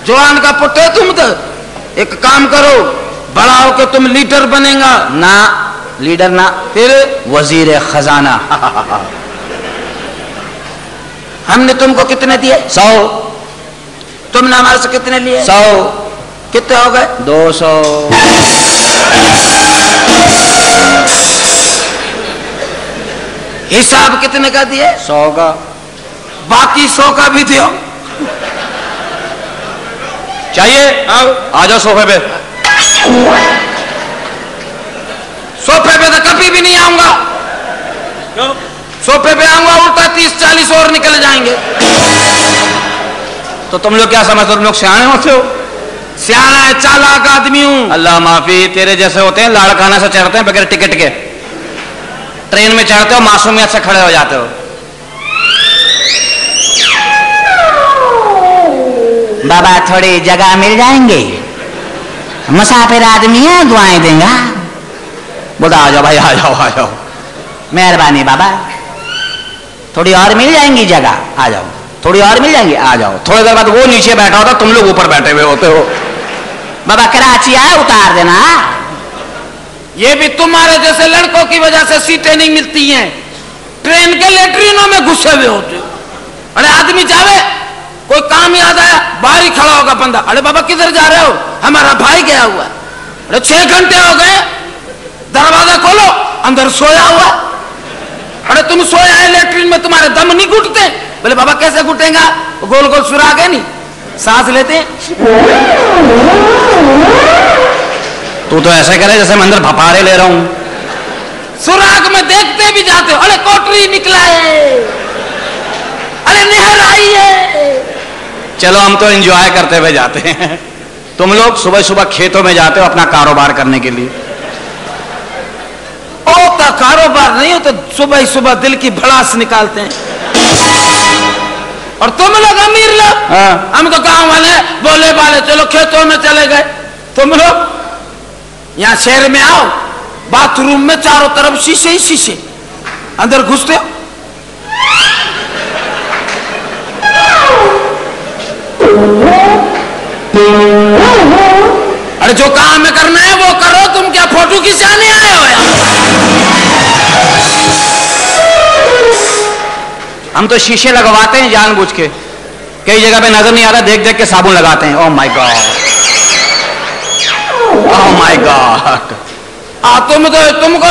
जवान का पुट्टे तुम तो। एक काम करो, बड़ा होकर तुम लीडर बनेगा। ना, लीडर ना, फिर वजीर खजाना। हमने तुमको कितने दिए? 100। तुमने हमारे से कितने लिए? 100। कितने हो गए? 200। हिसाब कितने का दिए? 100 का। बाकी 100 का भी दियो। चाहिए? आ जाओ सोफे पे। सोफे पे तो कभी भी नहीं आऊंगा। सोफे पे आऊंगा उल्टा 30-40 और निकल जाएंगे। तो तुम लोग क्या समझते हो? तुम लोग सियाने होते हो? सियाना है, चालाक आदमी हूं। अल्लाह माफी, तेरे जैसे होते हैं लाड़काना से चढ़ते हैं बगैर टिकट के। ट्रेन में चढ़ते हो मासूमियत से खड़े हो जाते हो। बाबा थोड़ी जगह मिल जाएंगे, मुसाफिर आदमी है, दुआएं देंगे। बोला आ जाओ भाई, आ जाओ आ जाओ। मेहरबानी बाबा, थोड़ी और मिल जाएंगी जगह, आ जाओ। थोड़ी और मिल जाएंगी, आ जाओ। थोड़ी देर बाद वो नीचे बैठा होता, तुम लोग ऊपर बैठे हुए होते हो। बाबा कराची आए, उतार देना। ये भी तुम्हारे जैसे लड़कों की वजह से सीटें नहीं मिलती हैं। ट्रेन के लेटरिनों में घुसे हुए होते हो। अरे आदमी जावे, कोई काम याद आया, बाहर ही खड़ा होगा बंदा। अरे बाबा किधर जा रहे हो? हमारा भाई गया हुआ। अरे 6 घंटे हो गए, दरवाजा खोलो, अंदर सोया हुआ। अरे तुम सोया है लेटरिन में, तुम्हारे दम नहीं घुटते? बोले बाबा कैसे घुटेगा? गोल गोल सुराग है नहीं, सांस लेते हैं। तू तो ऐसे करे जैसे मैं अंदर भपारे ले रहा हूं। सुराग में देखते भी जाते हो। अरे कोटरी निकला है, अरे नहर चलो हम तो एंजॉय करते हुए जाते हैं, तुम लोग सुबह सुबह खेतों में जाते हो अपना कारोबार करने के लिए। ओ तो कारोबार नहीं हो तो सुबह ही सुबह दिल की भड़ास निकालते हैं। और तुम लोग अमीर लोग, हम तो गांव वाले बोले वाले, चलो खेतों में चले गए। तुम लोग यहां शहर में आओ, बाथरूम में चारों तरफ शीशे ही शीशे, अंदर घुसते हो। अरे जो काम में करना है वो करो, तुम क्या फोटो खिंचाने आए हो यार? हम तो शीशे लगवाते हैं जानबूझ के, कई जगह पे नजर नहीं आ रहा, देख देख के साबुन लगाते हैं। Oh my God, oh my God. तुमको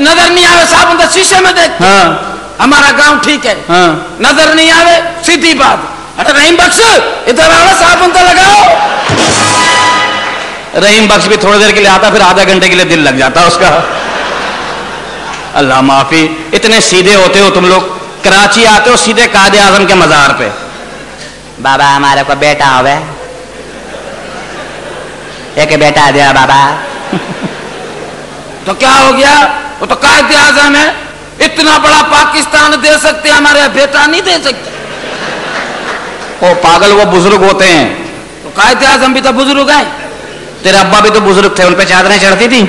नजर नहीं आवे साबुन तो शीशे में देख। हमारा गांव ठीक है, नजर नहीं आवे सीधी बात। अरे रहीम बख्श इधर आओ, साबुन तो लगाओ। रहीम बख्श भी थोड़ी देर के लिए आता, फिर आधा घंटे के लिए दिल लग जाता उसका। अल्लाह माफी, इतने सीधे होते हो तुम लोग। कराची आते हो सीधे कायदे आजम के मजार पे। बाबा हमारे को बेटा हो गया, एक बेटा दिया बाबा। तो क्या हो गया, वो तो कायदे आजम है, इतना बड़ा पाकिस्तान दे सकते, हमारे बेटा नहीं दे सकते। ओ पागल, वो बुजुर्ग होते हैं। तो कायदे आजम भी तो बुजुर्ग है। तेरे अब्बा भी तो बुजुर्ग थे, उन पे चादरें चढ़ती थी।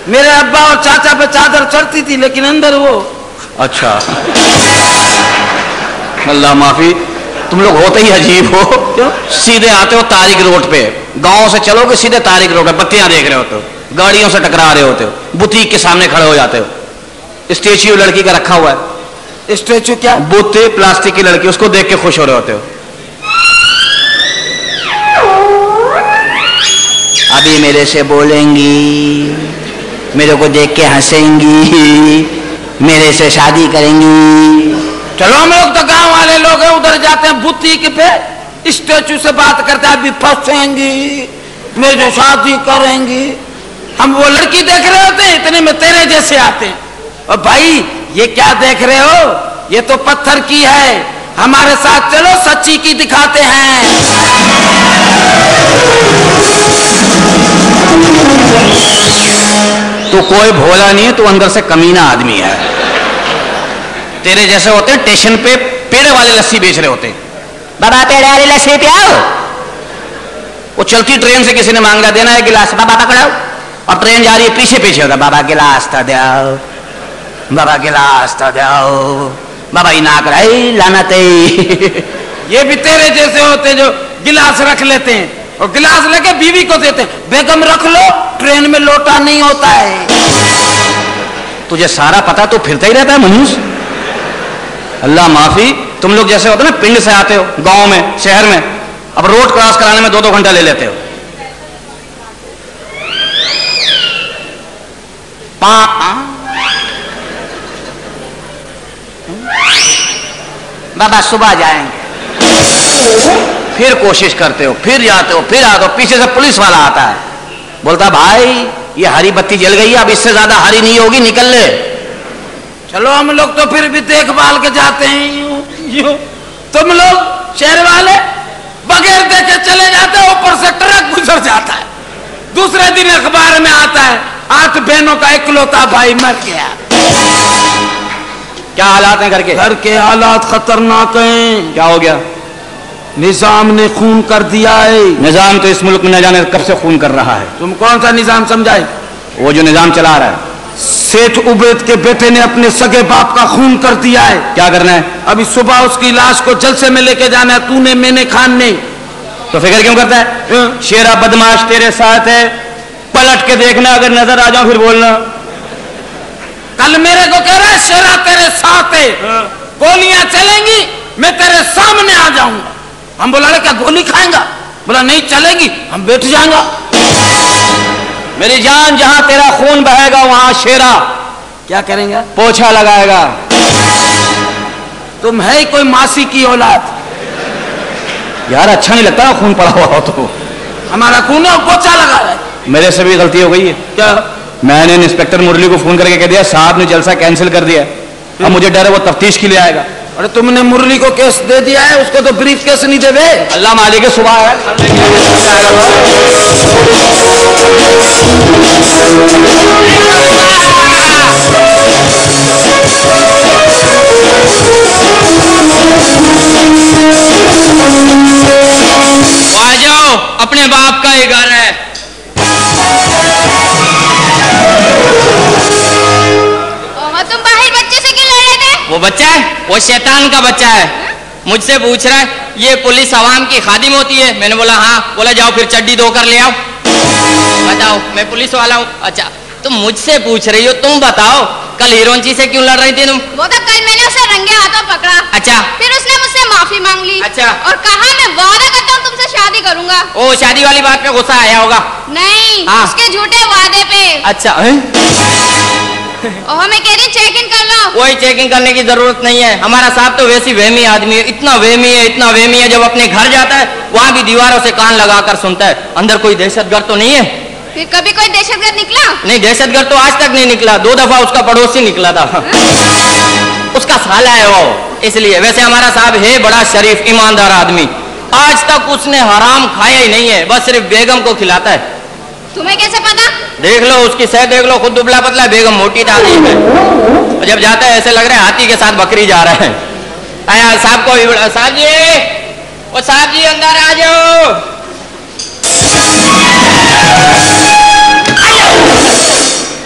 मेरे अब्बा और चाचा पे चादर चढ़ती थी, लेकिन अंदर वो। अच्छा, अल्लाह माफी, तुम लोग होते ही अजीब हो। क्यों? सीधे आते हो तारिक रोड पे, गांव से चलोगे सीधे तारिक रोड पे, बत्तियां देख रहे होते हो, गाड़ियों से टकरा रहे होते हो, बुटीक के सामने खड़े हो जाते हो। स्टेच्यू लड़की का रखा हुआ है। स्टेच्यू क्या? बुत्ते प्लास्टिक की लड़की, उसको देख के खुश हो रहे होते हो। अभी मेरे से बोलेंगी, मेरे को देख के हंसेंगी, मेरे से शादी करेंगी। चलो हम लोग तो गांव वाले लोग हैं, उधर जाते हैं बुटीक पे, स्टेच्यू से बात करते हैं, अभी फंसेंगी, मेरे से शादी करेंगी। हम वो लड़की देख रहे होते हैं, इतने में तेरे जैसे आते हैं। और भाई ये क्या देख रहे हो, ये तो पत्थर की है, हमारे साथ चलो सच्ची की दिखाते हैं। तो कोई भोला नहीं है, तू अंदर से कमीना आदमी है। तेरे जैसे होते हैं स्टेशन पे पेड़े वाले लस्सी बेच रहे होते हैं। बाबा पेड़े वाली लस्सी पियाओ। वो चलती ट्रेन से किसी ने मांग लिया, देना है गिलास, बाबा पकड़ाओ। और ट्रेन जा रही है, पीछे पीछे होता, बाबा गिलास था दो, बाबा गिलास था दो, बाबा ही ना कराई लानते। ये भी तेरे जैसे होते जो गिलास रख लेते हैं और गिलास लेके बीवी को देते हैं, बेगम रख लो, ट्रेन में लोटा नहीं होता है। तुझे सारा पता, तो फिरता ही रहता है मनूस। अल्लाह माफी, तुम लोग जैसे होते ना, पिंड से आते हो गांव में, शहर में, अब रोड क्रॉस कराने में 2-2 घंटा ले लेते हो। बाबा सुबह जाएंगे, फिर कोशिश करते हो, फिर जाते हो, फिर आते हो, पीछे से पुलिस वाला आता है, बोलता भाई ये हरी बत्ती जल गई है, अब इससे ज्यादा हरी नहीं होगी, निकल ले। चलो हम लोग तो फिर भी देखभाल के जाते हैं, यूं। तुम लोग शहर वाले बगैर देखे चले जाते हो, ऊपर से ट्रक गुजर जाता है, दूसरे दिन अखबार में आता है 8 बहनों का इकलौता भाई मर गया। क्या हालात हैं घर के? घर के हालात खतरनाक हैं। क्या हो गया? निजाम ने खून कर दिया है। निजाम तो इस मुल्क में न जाने कब से खून कर रहा है। तुम कौन सा निजाम समझाए? वो जो निजाम चला रहा है। सेठ उबैद के बेटे ने अपने सगे बाप का खून कर दिया है। क्या करना है? अभी सुबह उसकी लाश को जलसे में लेके जाना है, तूने मैंने खान ने। तो फिक्र क्यों करता है? शेरा बदमाश तेरे साथ है, पलट के देखना, अगर नजर आ जाओ फिर बोलना। कल मेरे को कह रहा है शेरा तेरे साथ है, गोलियां चलेंगी, मैं तेरे सामने आ जाऊंगा। हम बोला क्या गोली खाएंगा? बोला नहीं चलेगी, हम बैठ जाएंगा। मेरी जान, जहां तेरा खून बहेगा वहां शेरा क्या करेंगे? पोछा लगाएगा। तुम है कोई मासी की औलाद? यार अच्छा नहीं लगता खून पड़ा हुआ हो तो। हमारा खून है, पोछा लगा रहा है। मेरे से भी गलती हो गई है। क्या? मैंने इंस्पेक्टर मुरली को फोन करके कह दिया साहब ने जलसा कैंसिल कर दिया, अब मुझे डर है वो तफ्तीश के लिए आएगा। अरे तुमने मुरली को केस दे दिया है, उसको तो ब्रीफ केस नहीं दे दे। अल्लाह मालिक है, सुबह है। आ जाओ, अपने बाप का ही घर है। तुम बाहर बच्चे से क्यों लड़ रहे थे? वो बच्चा है, वो शैतान का बच्चा है। मुझसे पूछ रहा है ये पुलिस आवाम की खादिम होती है? मैंने बोला हाँ। बोला जाओ फिर चड्डी धोकर ले आओ। बताओ, मैं पुलिस वाला हूँ। अच्छा तुम मुझसे पूछ रही हो, तुम बताओ कल हीरोंची से क्यों लड़ रही थी तुम? वो तो कल मैंने उसे रंगे हाथों पकड़ा। अच्छा। फिर उसने मुझसे माफी मांग ली। अच्छा। और कहा मैं वादा करता हूँ तुमसे शादी करूंगा। ओ शादी वाली बात पे गुस्सा आया होगा। नहीं, हाँ। उसके झूठे वादे पे। अच्छा ओह मैं कह रही चेक इन कर लो। कोई चेकिंग करने की जरूरत नहीं है। हमारा साहब तो वैसी वहमी आदमी है, इतना वहमी है, इतना वहमी है, जब अपने घर जाता है वहाँ भी दीवारों से कान लगाकर सुनता है। अंदर कोई दहशतगर्द तो नहीं है? फिर कभी कोई दहशतगर्द निकला? नहीं, दहशतगर्द तो आज तक नहीं निकला। 2 दफा उसका पड़ोसी निकला था। उसका साला है वो, इसलिए। वैसे हमारा साहब है बड़ा शरीफ ईमानदार आदमी, आज तक उसने हराम खाया ही नहीं है, बस सिर्फ बेगम को खिलाता है। तुम्हें कैसे पता? देख लो उसकी सेहत देख लो, खुद दुबला पतला, बेगम मोटी ताजी है। और जब जाता है ऐसे लग रहा है हाथी के साथ बकरी जा रहा है। आया साहब को भी बुला, साहब जी, ओ साहब जी अंदर आ जाओ।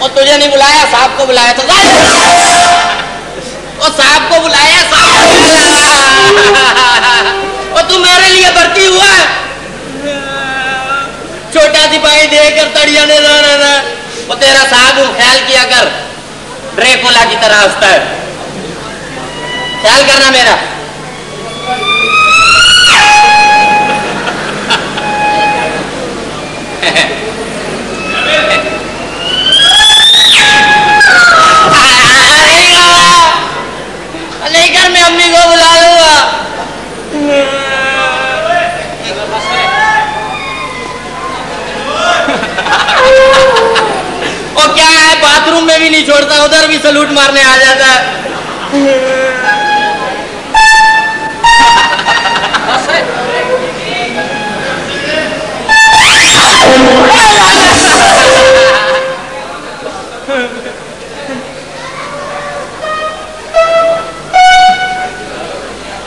और तुझे नहीं बुलाया, साहब को बुलाया। तो ओ साहब को बुलाया, और तू मेरे लिए भर्ती हुआ है? छोटा सिपाही देकर तड़िया ने वो तेरा साहब ख्याल किया कर, ड्रेकुला की तरह हंसता है। ख्याल करना मेरा। नहीं कर, मैं अम्मी को बुला लूंगा। और क्या है, बाथरूम में भी नहीं छोड़ता, उधर भी सलूट मारने आ जाता है।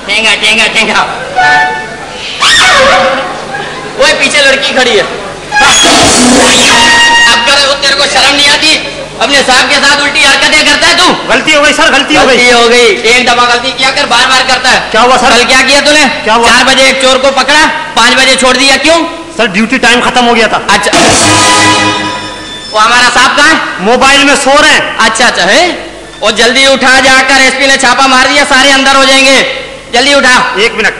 ठेंगा ठेंगा ठेंगा। वो पीछे लड़की खड़ी है। अब कर, वो तेरे को शर्म नहीं आती? अपने साहब के साथ उल्टी हरकतें करता है तू। गलती हो गई सर, गलती हो गई। एक दफा गलती किया कर, बार बार करता है। क्या हुआ सर? कल क्या किया तूने? क्या हुआ? 4 बजे एक चोर को पकड़ा, 5 बजे छोड़ दिया, क्यों? सर ड्यूटी टाइम खत्म हो गया था। अच्छा, वो हमारा साहब कहाँ है? मोबाइल में सो रहे हैं। अच्छा अच्छा है। और जल्दी उठा, जाकर एसपी ने छापा मार दिया, सारे अंदर हो जाएंगे। जल्दी उठा। 1 मिनट,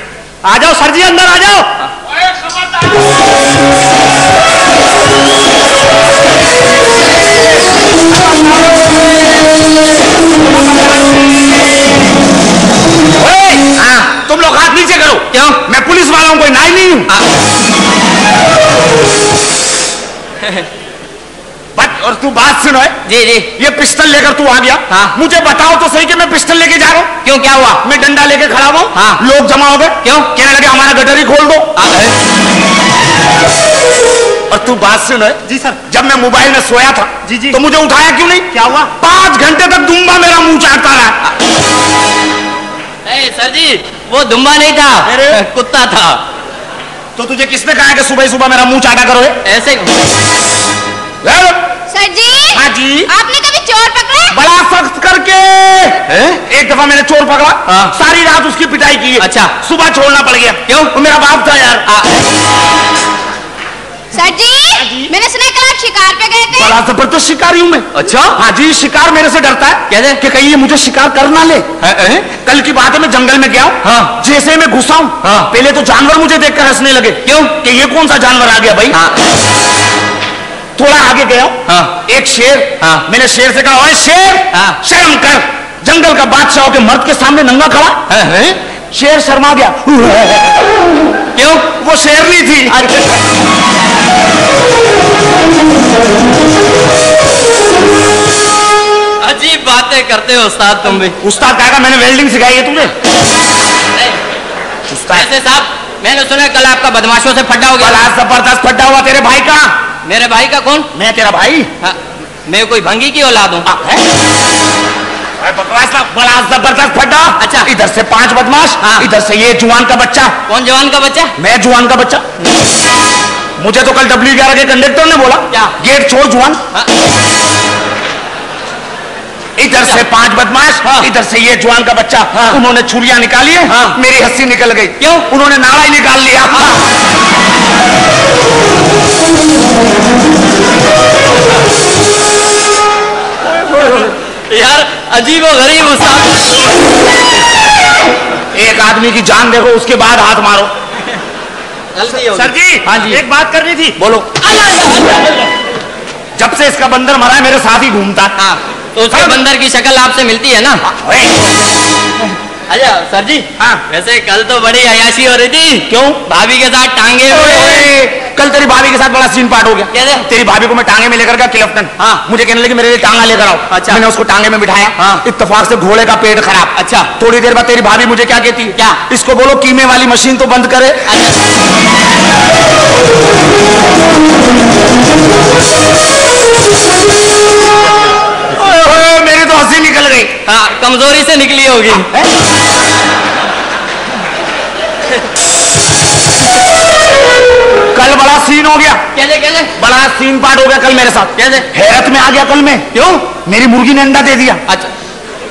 आ जाओ सर जी, अंदर आ जाओ। तुम लोग हाथ नीचे करो। क्यों? मैं पुलिस वाला हूं, कोई नाई नहीं हूं। और तू बात सुनो है। जी जी। ये पिस्टल लेकर तू आ गया। हाँ। मुझे बताओ तो सही कि मैं पिस्टल लेके जा रहा हूँ। क्यों, क्या हुआ? मैं डंडा लेके खड़ा हुआ। हाँ। लोग जमा हो गए। क्यों? कहने लगे हमारा गटर ही खोल दो। और तू बात सुन है। जी सर। जब मैं मोबाइल में सोया था जी जी, तो मुझे उठाया क्यों नहीं? क्या हुआ? 5 घंटे तक दुम्बा मेरा मुंह चाटता रहा। सर जी, वो दुम्बा नहीं था, कुत्ता था। तो तुझे किसने कहा कि सुबह सुबह मेरा मुंह चाटा करो? ऐसे। सर जी। हाँ जी। आपने कभी चोर पकड़ा? बड़ा सख्त करके। एक दफा मैंने चोर पकड़ा। हाँ। सारी रात उसकी पिटाई की। अच्छा। सुबह छोड़ना पड़ गया। क्यों? वो मेरा बाप था यार। सर जी, मैंने सुना कल आप शिकार पे गए थे। बड़ा जबरदस्त शिकारी हूँ मैं। अच्छा। हाँ जी, शिकार मेरे से डरता है। कैसे? कि कहीं ये मुझे शिकार कर ना ले। कल की बात है, मैं जंगल में गया हूँ। हाँ। जैसे मैं घुसा हूँ, हाँ। पहले तो जानवर मुझे देखकर हंसने लगे। क्यों? कि ये कौन सा जानवर आ गया भाई? हाँ। थोड़ा आगे गया, हाँ। एक शेर। हाँ। मैंने शेर से कहा, ओए शेर, हाँ। शर्म कर, जंगल का बादशाह होकर मर्द के सामने नंगा खड़ा है? शेर शर्मा गया। क्यों? वो शेरनी थी। अजीब बातें करते हो उस्ताद तुम भी। उस्ताद कहेगा मैंने वेल्डिंग सिखाई है तुझे? ऐसे साहब मैंने सुना कल आपका बदमाशों से फड्डा हो गया। बड़ा जबरदस्त फड्डा हुआ। तेरे भाई का? मेरे भाई का कौन? मैं तेरा भाई। हाँ, मैं कोई भंगी की औलाद हूँ। बकवास ना, बड़ा जबरदस्त फड्डा। अच्छा। इधर से 5 बदमाश, हाँ। इधर से ये जुआन का बच्चा। कौन जवान का बच्चा? मैं जुआन का बच्चा। मुझे तो कल W11 के कंडक्टर ने बोला क्या? गेट छोड़ जुआन। हाँ। इधर से 5 बदमाश, हाँ। इधर से ये जुआन का बच्चा। हाँ। उन्होंने छुरियां निकाली है। हाँ। मेरी हंसी निकल गई। क्यों? उन्होंने नाड़ा ही निकाल लिया। यार अजीब और गरीब उस्ताद। एक आदमी की जान देखो उसके बाद हाथ मारो। गलती हो गई। सर जी, हाँ जी। एक बात करनी थी। बोलो। जब से इसका बंदर मरा है मेरे साथ ही घूमता। हाँ, तो उसके बंदर की शक्ल आपसे मिलती है ना? अच्छा सर जी। हाँ। वैसे कल तो बड़ी अयाशी हो रही थी। क्यों? भाभी के साथ टांगे हुए। कल तेरी भाभी के साथ बड़ा सीन पार्ट हो गया। कैसे? तेरी भाभी को मैं टांगे में लेकर गया क्लिफ्टन। हाँ। मुझे कहने लगी मेरे लिए टांगा लेकर आओ। अच्छा। मैंने उसको टांगे में बिठाया। हाँ। इत्तेफाक से घोड़े का पेट खराब। अच्छा। थोड़ी देर बाद तेरी भाभी मुझे क्या कहती है? क्या? इसको बोलो कीमे वाली मशीन तो बंद करे। मेरी तो हंसी निकल गई। हाँ, कमजोरी से निकली होगी। कल बड़ा सीन हो गया। कैसे कैसे? बड़ा सीन पार्ट हो गया कल मेरे साथ। कैसे? हैरत में आ गया कल मैं। क्यों? मेरी मुर्गी ने अंडा दे दिया। अच्छा,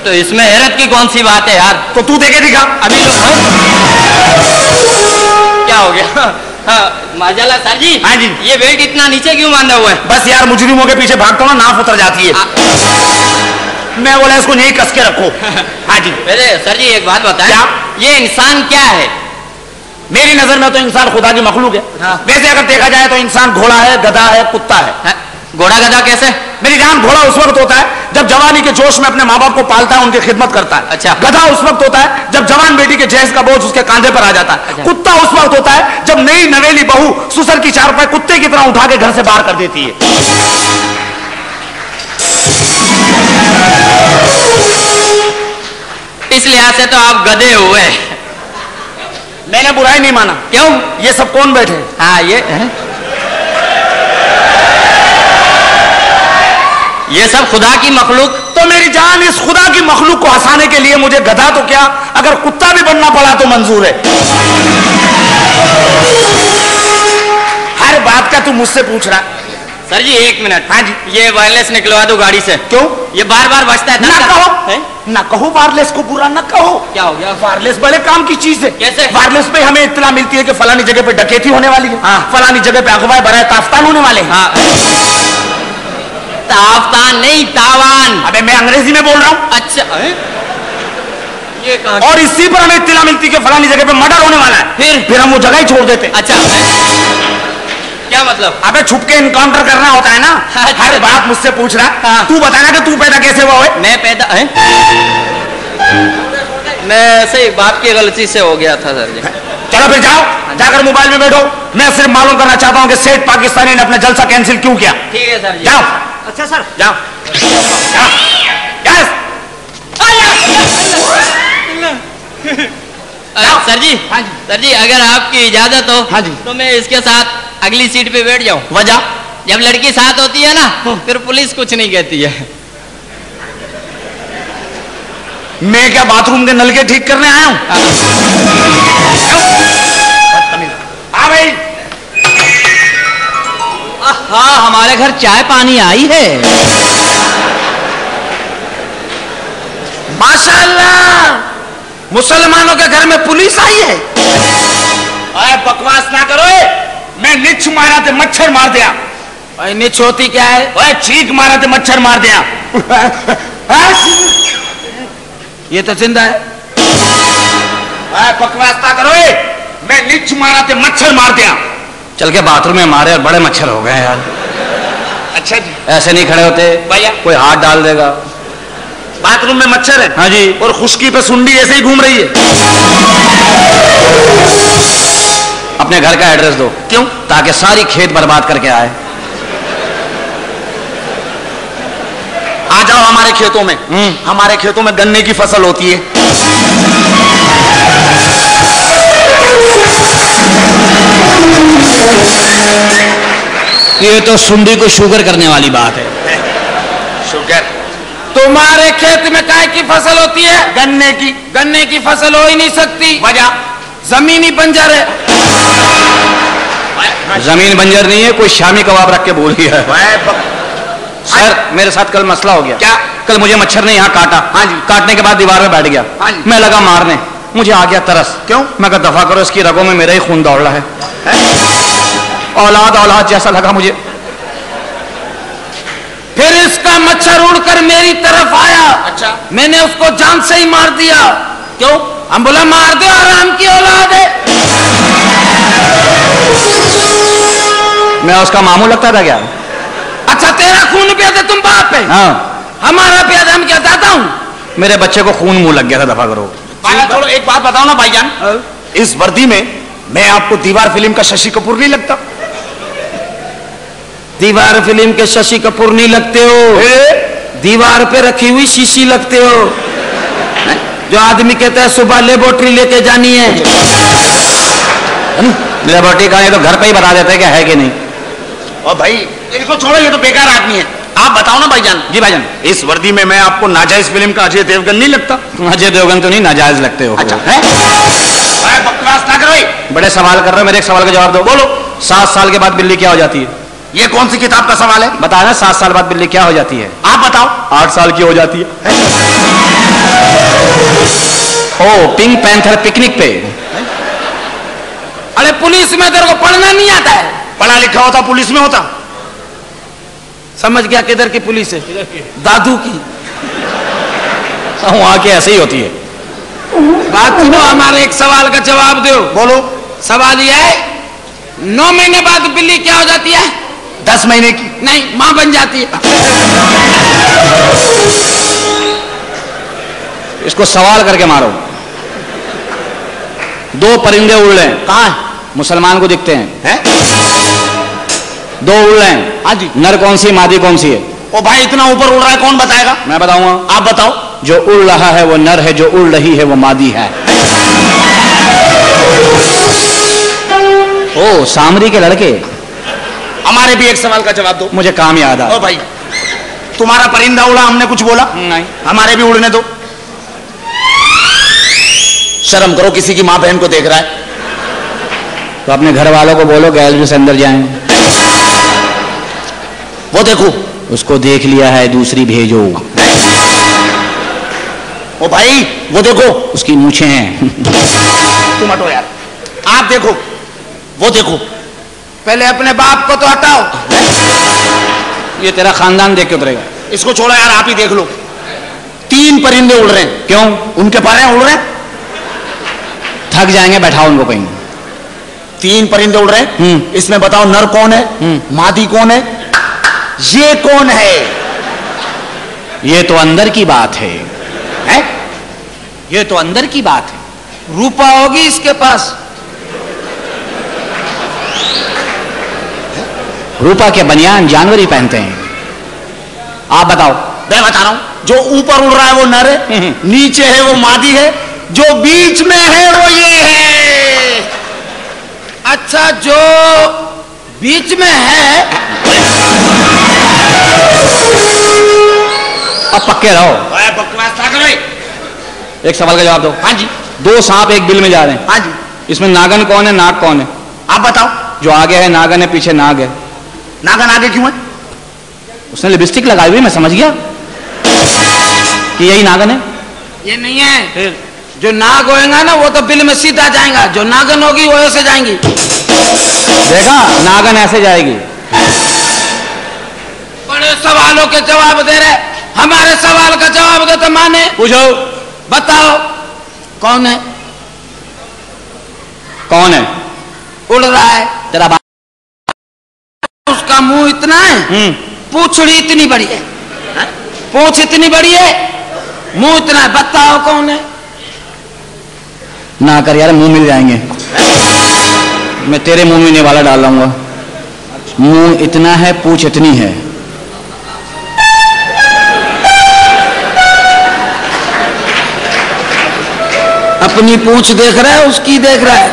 तो इसमें हैरत की कौन सी बात है यार? तो तू देखे दिखा। अभी लोग क्या हो गया? हाँ, माशाल्लाह सर जी। हाँ जी। ये बेल्ट इतना नीचे क्यों बांधा हुआ है? बस यार मुजरिमों के पीछे भागता हूँ ना, नाफ उतर जाती है। मैं बोला इसको यही कस के रखो। हाँ जी। वैसे सर जी एक बात बताएं। क्या? ये इंसान क्या है? मेरी नजर में तो इंसान खुदा की मखलूक है। हाँ। वैसे अगर देखा जाए तो इंसान घोड़ा है, गधा है, कुत्ता है। हाँ? घोड़ा गधा कैसे? मेरी जान, घोड़ा उस वक्त होता है जब जवानी के जोश में अपने माँ बाप को पालता है, उनकी खिदमत करता है। अच्छा। गधा उस वक्त होता है जब जवान बेटी के जहेज का बोझ उसके कांधे पर आ जाता है। अच्छा। कुत्ता उस वक्त होता है जब नई नवेली बहू सुसर की चारपाई कुत्ते की तरह उठा के घर से बाहर कर देती है। इस लिहाज से तो आप गधे हुए। मैंने बुराई नहीं माना। क्यों? ये सब कौन बैठे? हाँ, ये सब खुदा की मखलूक। तो मेरी जान, इस खुदा की मखलूक को हंसाने के लिए मुझे गधा तो क्या, अगर कुत्ता भी बनना पड़ा तो मंजूर है। हर बात का तू मुझसे पूछ रहा। सर जी एक मिनट। हाँ जी। ये वायरलेस निकलवा दो गाड़ी से। क्यों? ये बार बार बजता है। ना कहो, है? ना कहो वायरलेस को बुरा ना कहो। क्या हो गया? वायरलेस बड़े काम की चीज है। कैसे? वायरलेस पे हमें इत्तला मिलती है कि फलानी जगह पे डकैती होने वाली है। हाँ। फलानी जगह पे अगवा बराए ताफ्तान होने वाले हैं। हाँ। ताफ्तान नहीं, तावान। अबे मैं अंग्रेजी में बोल रहा हूँ। अच्छा है? ये कहाँ? और इसी पर हमें इत्तला मिलती है कि फलानी जगह पे मर्डर होने वाला है। फिर हम वो जगह ही छोड़ देते। अच्छा है? क्या मतलब? अबे छुप के इनकाउंटर करना होता है ना। अच्छा। हर बात मुझसे पूछ रहा। हाँ। तू बताना कि तू पैदा कैसे हुआ है? मैं पैदा है? मैं ऐसे ही बाप की गलती से हो गया था सर जी। चलो फिर जाओ, जाकर मोबाइल में बैठो। मैं सिर्फ मालूम करना चाहता हूँ कि सेठ पाकिस्तानी ने अपना जलसा कैंसिल क्यों किया। ठीक है सर जी। जाओ। अच्छा सर। जाओ। जाओ। यस। सर जी। हाँ जी। सर जी अगर आपकी इजाजत हो। हाँ जी। तो मैं इसके साथ अगली सीट पे बैठ जाऊं। वजह? जब लड़की साथ होती है ना फिर पुलिस कुछ नहीं कहती है। मैं क्या बाथरूम के नल के ठीक करने आया हूँ? हाँ भाई। हाँ, हमारे घर चाय पानी आई है। माशाअल्लाह, मुसलमानों के घर में पुलिस आई है। अरे बकवास ना करो। मैं निच्छ मारा थे मच्छर मार दिया। निच्छ होती क्या है? ओए चीख मारा थे मच्छर मार दिया। ये तो जिंदा है। बकवास ना करो। मैं निच्छ मारा थे मच्छर मार दिया। चल के बाथरूम में मारे और बड़े मच्छर हो गए यार। अच्छा जी। ऐसे नहीं खड़े होते भैया, कोई हाथ डाल देगा। बाथरूम में मच्छर है। हाँ जी। और खुशकी पे सुंडी ऐसे ही घूम रही है। अपने घर का एड्रेस दो। क्यों? ताकि सारी खेत बर्बाद करके आए। आ जाओ जाओ हमारे खेतों में। हमारे खेतों में गन्ने की फसल होती है। ये तो सुंडी को शुगर करने वाली बात है। शुगर? तुम्हारे खेत में काय की फसल होती है? गन्ने की। गन्ने की फसल हो ही नहीं सकती। वजह? जमीन ही बंजर है। जमीन बंजर नहीं है, कोई शामी कबाब रख के बोल दिया है। सर मेरे साथ कल मसला हो गया। क्या? कल मुझे मच्छर ने यहाँ काटा। हाँ जी। काटने के बाद दीवार में बैठ गया। हाँ जी। मैं लगा मारने, मुझे आ गया तरस। क्यों? मैं कहा दफा करो, इसकी रगों में मेरा ही खून दौड़ रहा है। औलाद औलाद जैसा लगा मुझे। फिर इसका मच्छर उड़कर मेरी तरफ आया। अच्छा। मैंने उसको जान से ही मार दिया। क्यों? हम बोला मार दो, आराम की औलाद है। मैं उसका मामू लगता था क्या? अच्छा तेरा खून पिया था, तुम बाप है। हाँ। हमारा पिया था, हम क्या दाता हूं? मेरे बच्चे को खून मुंह लग गया था, दफा करो। चलो एक बात बताओ ना भाईजान, इस वर्दी में मैं आपको दीवार फिल्म का शशि कपूर नहीं लगता? दीवार फिल्म के शशि कपूर नहीं लगते हो, दीवार पे रखी हुई शीशी लगते हो। जो आदमी कहता है सुबह लेबोरेटरी लेके जानी है। लेबोरेटरी का ये तो घर पे ही बता देते हैं कि है कि नहीं। और भाई इसको छोड़ो, ये तो बेकार आदमी है। आप बताओ ना भाईजान। जी भाईजान। इस वर्दी में मैं आपको नाजायज फिल्म का अजय देवगन नहीं लगता? अजय देवगन तो नहीं, नाजायज लगते हो। अच्छा है? बकवास ना करो। बड़े सवाल कर रहे हो, मेरे एक सवाल का जवाब दो। बोलो। 7 साल के बाद बिल्ली क्या हो जाती है? ये कौन सी किताब का सवाल है? बताया ना, 7 साल बाद बिल्ली क्या हो जाती है? आप बताओ। 8 साल की हो जाती है। ओ पिंक पैंथर पिकनिक पे। अरे पुलिस में तेरे को पढ़ना नहीं आता है? पढ़ा लिखा होता पुलिस में होता। समझ गया किधर की पुलिस है? दादू की। वहां की ऐसे ही होती है। बात सुनो, हमारे एक सवाल का जवाब दो। बोलो। सवाल यह है, 9 महीने बाद बिल्ली क्या हो जाती है? 10 महीने की। नहीं, मां बन जाती है। इसको सवाल करके मारो। 2 परिंदे उड़ रहे हैं। कहां है? मुसलमान को दिखते हैं। हैं? 2 उड़ रहे हैं। हाँ जी। नर कौन सी, मादी कौन सी है? ओ भाई इतना ऊपर उड़ रहा है, कौन बताएगा? मैं बताऊंगा। आप बताओ। जो उड़ रहा है वो नर है, जो उड़ रही है वो मादी है। ओ सामरी के लड़के। हमारे भी एक सवाल का जवाब दो। मुझे काम याद आ। ओ भाई तुम्हारा परिंदा उड़ा, हमने कुछ बोला नहीं। हमारे भी उड़ने दो। शर्म करो, किसी की मां बहन को देख रहा है। तो अपने घर वालों को बोलो गैलरी से अंदर जाएं। वो देखो। उसको देख लिया है, दूसरी भेजो। ओ भाई वो देखो, उसकी मूछें हैं। तुम हटो यार। आप देखो, वो देखो। पहले अपने बाप को तो हटाओ। ये तेरा खानदान देख के उतरेगा। इसको छोड़ो यार, आप ही देख लो। 3 परिंदे उड़ रहे हैं। क्यों? उनके पारे उड़ रहे हैं। थक जाएंगे, बैठाओ उनको कहीं। 3 परिंदे उड़ रहे हैं। इसमें बताओ नर कौन है, मादी कौन है, ये कौन है? ये तो अंदर की बात है। हैं? ये तो अंदर की बात है। रूपा होगी इसके पास। रूपा के बनियान जानवर ही पहनते हैं। आप बताओ। मैं बता रहा हूं, जो ऊपर उड़ रहा है वो नर है, नीचे है वो मादी है, जो बीच में है वो ये है। अच्छा, जो बीच में है। अब पक्के रहो। बकवास ना करो। एक सवाल का जवाब दो। हाँ जी। 2 सांप एक बिल में जा रहे हैं। हाँ जी। इसमें नागन कौन है, नाग कौन है? आप बताओ। जो आगे है नागन है, पीछे नाग है। नागन आगे क्यों है? उसने लिपस्टिक लगाई हुई, मैं समझ गया कि यही नागन है। ये नहीं है। जो नाग होएगा ना वो तो बिल में सीधा जाएगा, जो नागन होगी वो ऐसे जाएंगी। देखा, नागन ऐसे जाएगी। बड़े सवालों के जवाब दे रहे, हमारे सवाल का जवाब दे तो माने। पूछो। बताओ कौन है? कौन है? उड़ रहा है। तेरा बाप। उसका मुंह इतना है, पूंछड़ी इतनी बड़ी है, पूंछ इतनी बड़ी है, मुंह इतना है। बताओ कौन है? ना कर यार, मुंह मिल जाएंगे। मैं तेरे मुंह में निवाला डाल लाऊंगा। मुंह इतना है, पूंछ इतनी है। अपनी पूंछ देख रहा है, उसकी देख रहा है?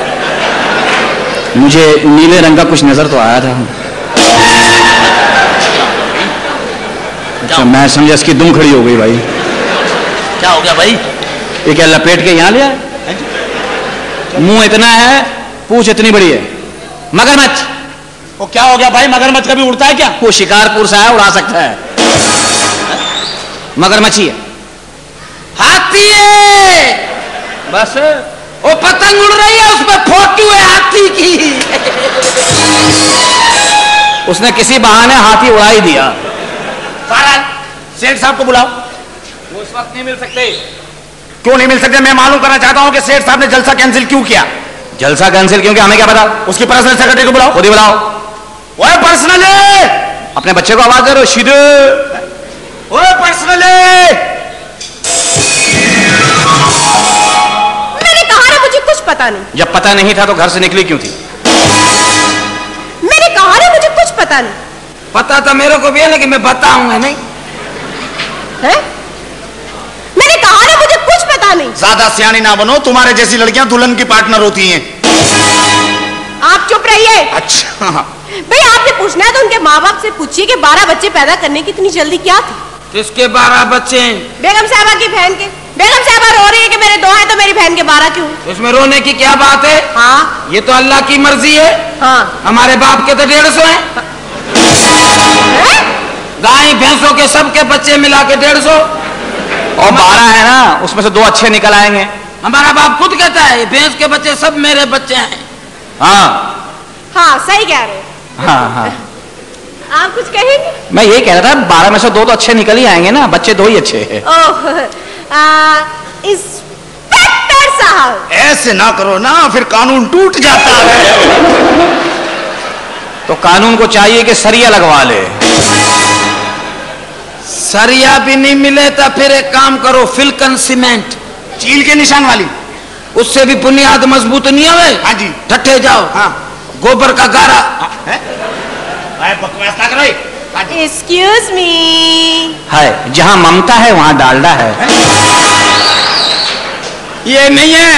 मुझे नीले रंग का कुछ नजर तो आया था। अच्छा, मैं समझा इसकी दुम खड़ी हो गई भाई। क्या हो गया भाई? ये क्या लपेट के यहाँ लिया? मुंह इतना है, पूंछ इतनी बड़ी है। मगरमच्छ। वो क्या हो गया भाई? मगरमच्छ कभी उड़ता है क्या? वो शिकारपुर से आया, उड़ा सकता है। मगरमच्छी है। हाथी है। बस वो पतंग उड़ रही है, उसमें फोटो है हाथी की। उसने किसी बहाने हाथी उड़ा ही दिया। सेठ साहब को बुलाओ। वो इस वक्त नहीं मिल सकते। क्यों नहीं मिल सकते? मैं मालूम करना चाहता हूं कि सेठ साहब ने जलसा कैंसिल क्यों किया। जलसा कैंसिल क्यों किया हमें क्या पता? उसकी पर्सनल सेक्रेटरी को बुलाओ। खुद ही बुलाओ। ओए पर्सनल, अपने बच्चे को आवाज दे शीधे। ओए पर्सनल, मैंने कहा ना मुझे कुछ पता नहीं। जब पता नहीं था तो घर से निकली क्यों थी? मैंने कहा ना मुझे कुछ पता नहीं। पता तो मेरे को भी है, लेकिन मैं बताऊंगा नहीं। है? मैंने कहा ना मुझे कुछ पता नहीं। ज्यादा सियानी ना बनो, तुम्हारे जैसी लड़कियां दुल्हन की पार्टनर होती हैं। आप चुप रहिए। अच्छा भाई, आपने पूछना है तो उनके माँ बाप से पूछिए कि 12 बच्चे पैदा करने की इतनी जल्दी क्या थी। किसके 12 बच्चे हैं? बेगम साहबा की बहन के। बेगम साहबा रो रही है कि मेरे 2 हैं तो मेरी बहन के 12 क्यों? इसमें रोने की क्या बात है? हाँ, ये तो अल्लाह की मर्जी है। हाँ। हमारे बाप के तो 150 हैं। गाय भैंसों के सबके बच्चे मिला के 150। और 12 है ना, उसमें से 2 अच्छे निकल आएंगे। हमारा बाप खुद कहता है भैंस के बच्चे सब मेरे बच्चे हैं। हाँ हाँ, सही कह रहे हो। हाँ हाँ। आप कुछ कहेंगे? मैं ये कह रहा था 12 में से 2 तो अच्छे निकल ही आएंगे ना, बच्चे 2 ही अच्छे हैं। ओह, इंस्पेक्टर साहब, ऐसे ना करो ना, फिर कानून टूट जाता है। तो कानून को चाहिए कि सरिया लगवा ले। सरिया भी नहीं मिले तो फिर एक काम करो, फिल्कन सीमेंट, चील के निशान वाली, उससे भी बुनियाद मजबूत नहीं है। हाँ जी। ठट्ठे जाओ। हाँ। गोबर का गारा। बकवास ना करो। Excuse me. है, जहां ममता है वहां डालडा है। ये नहीं है,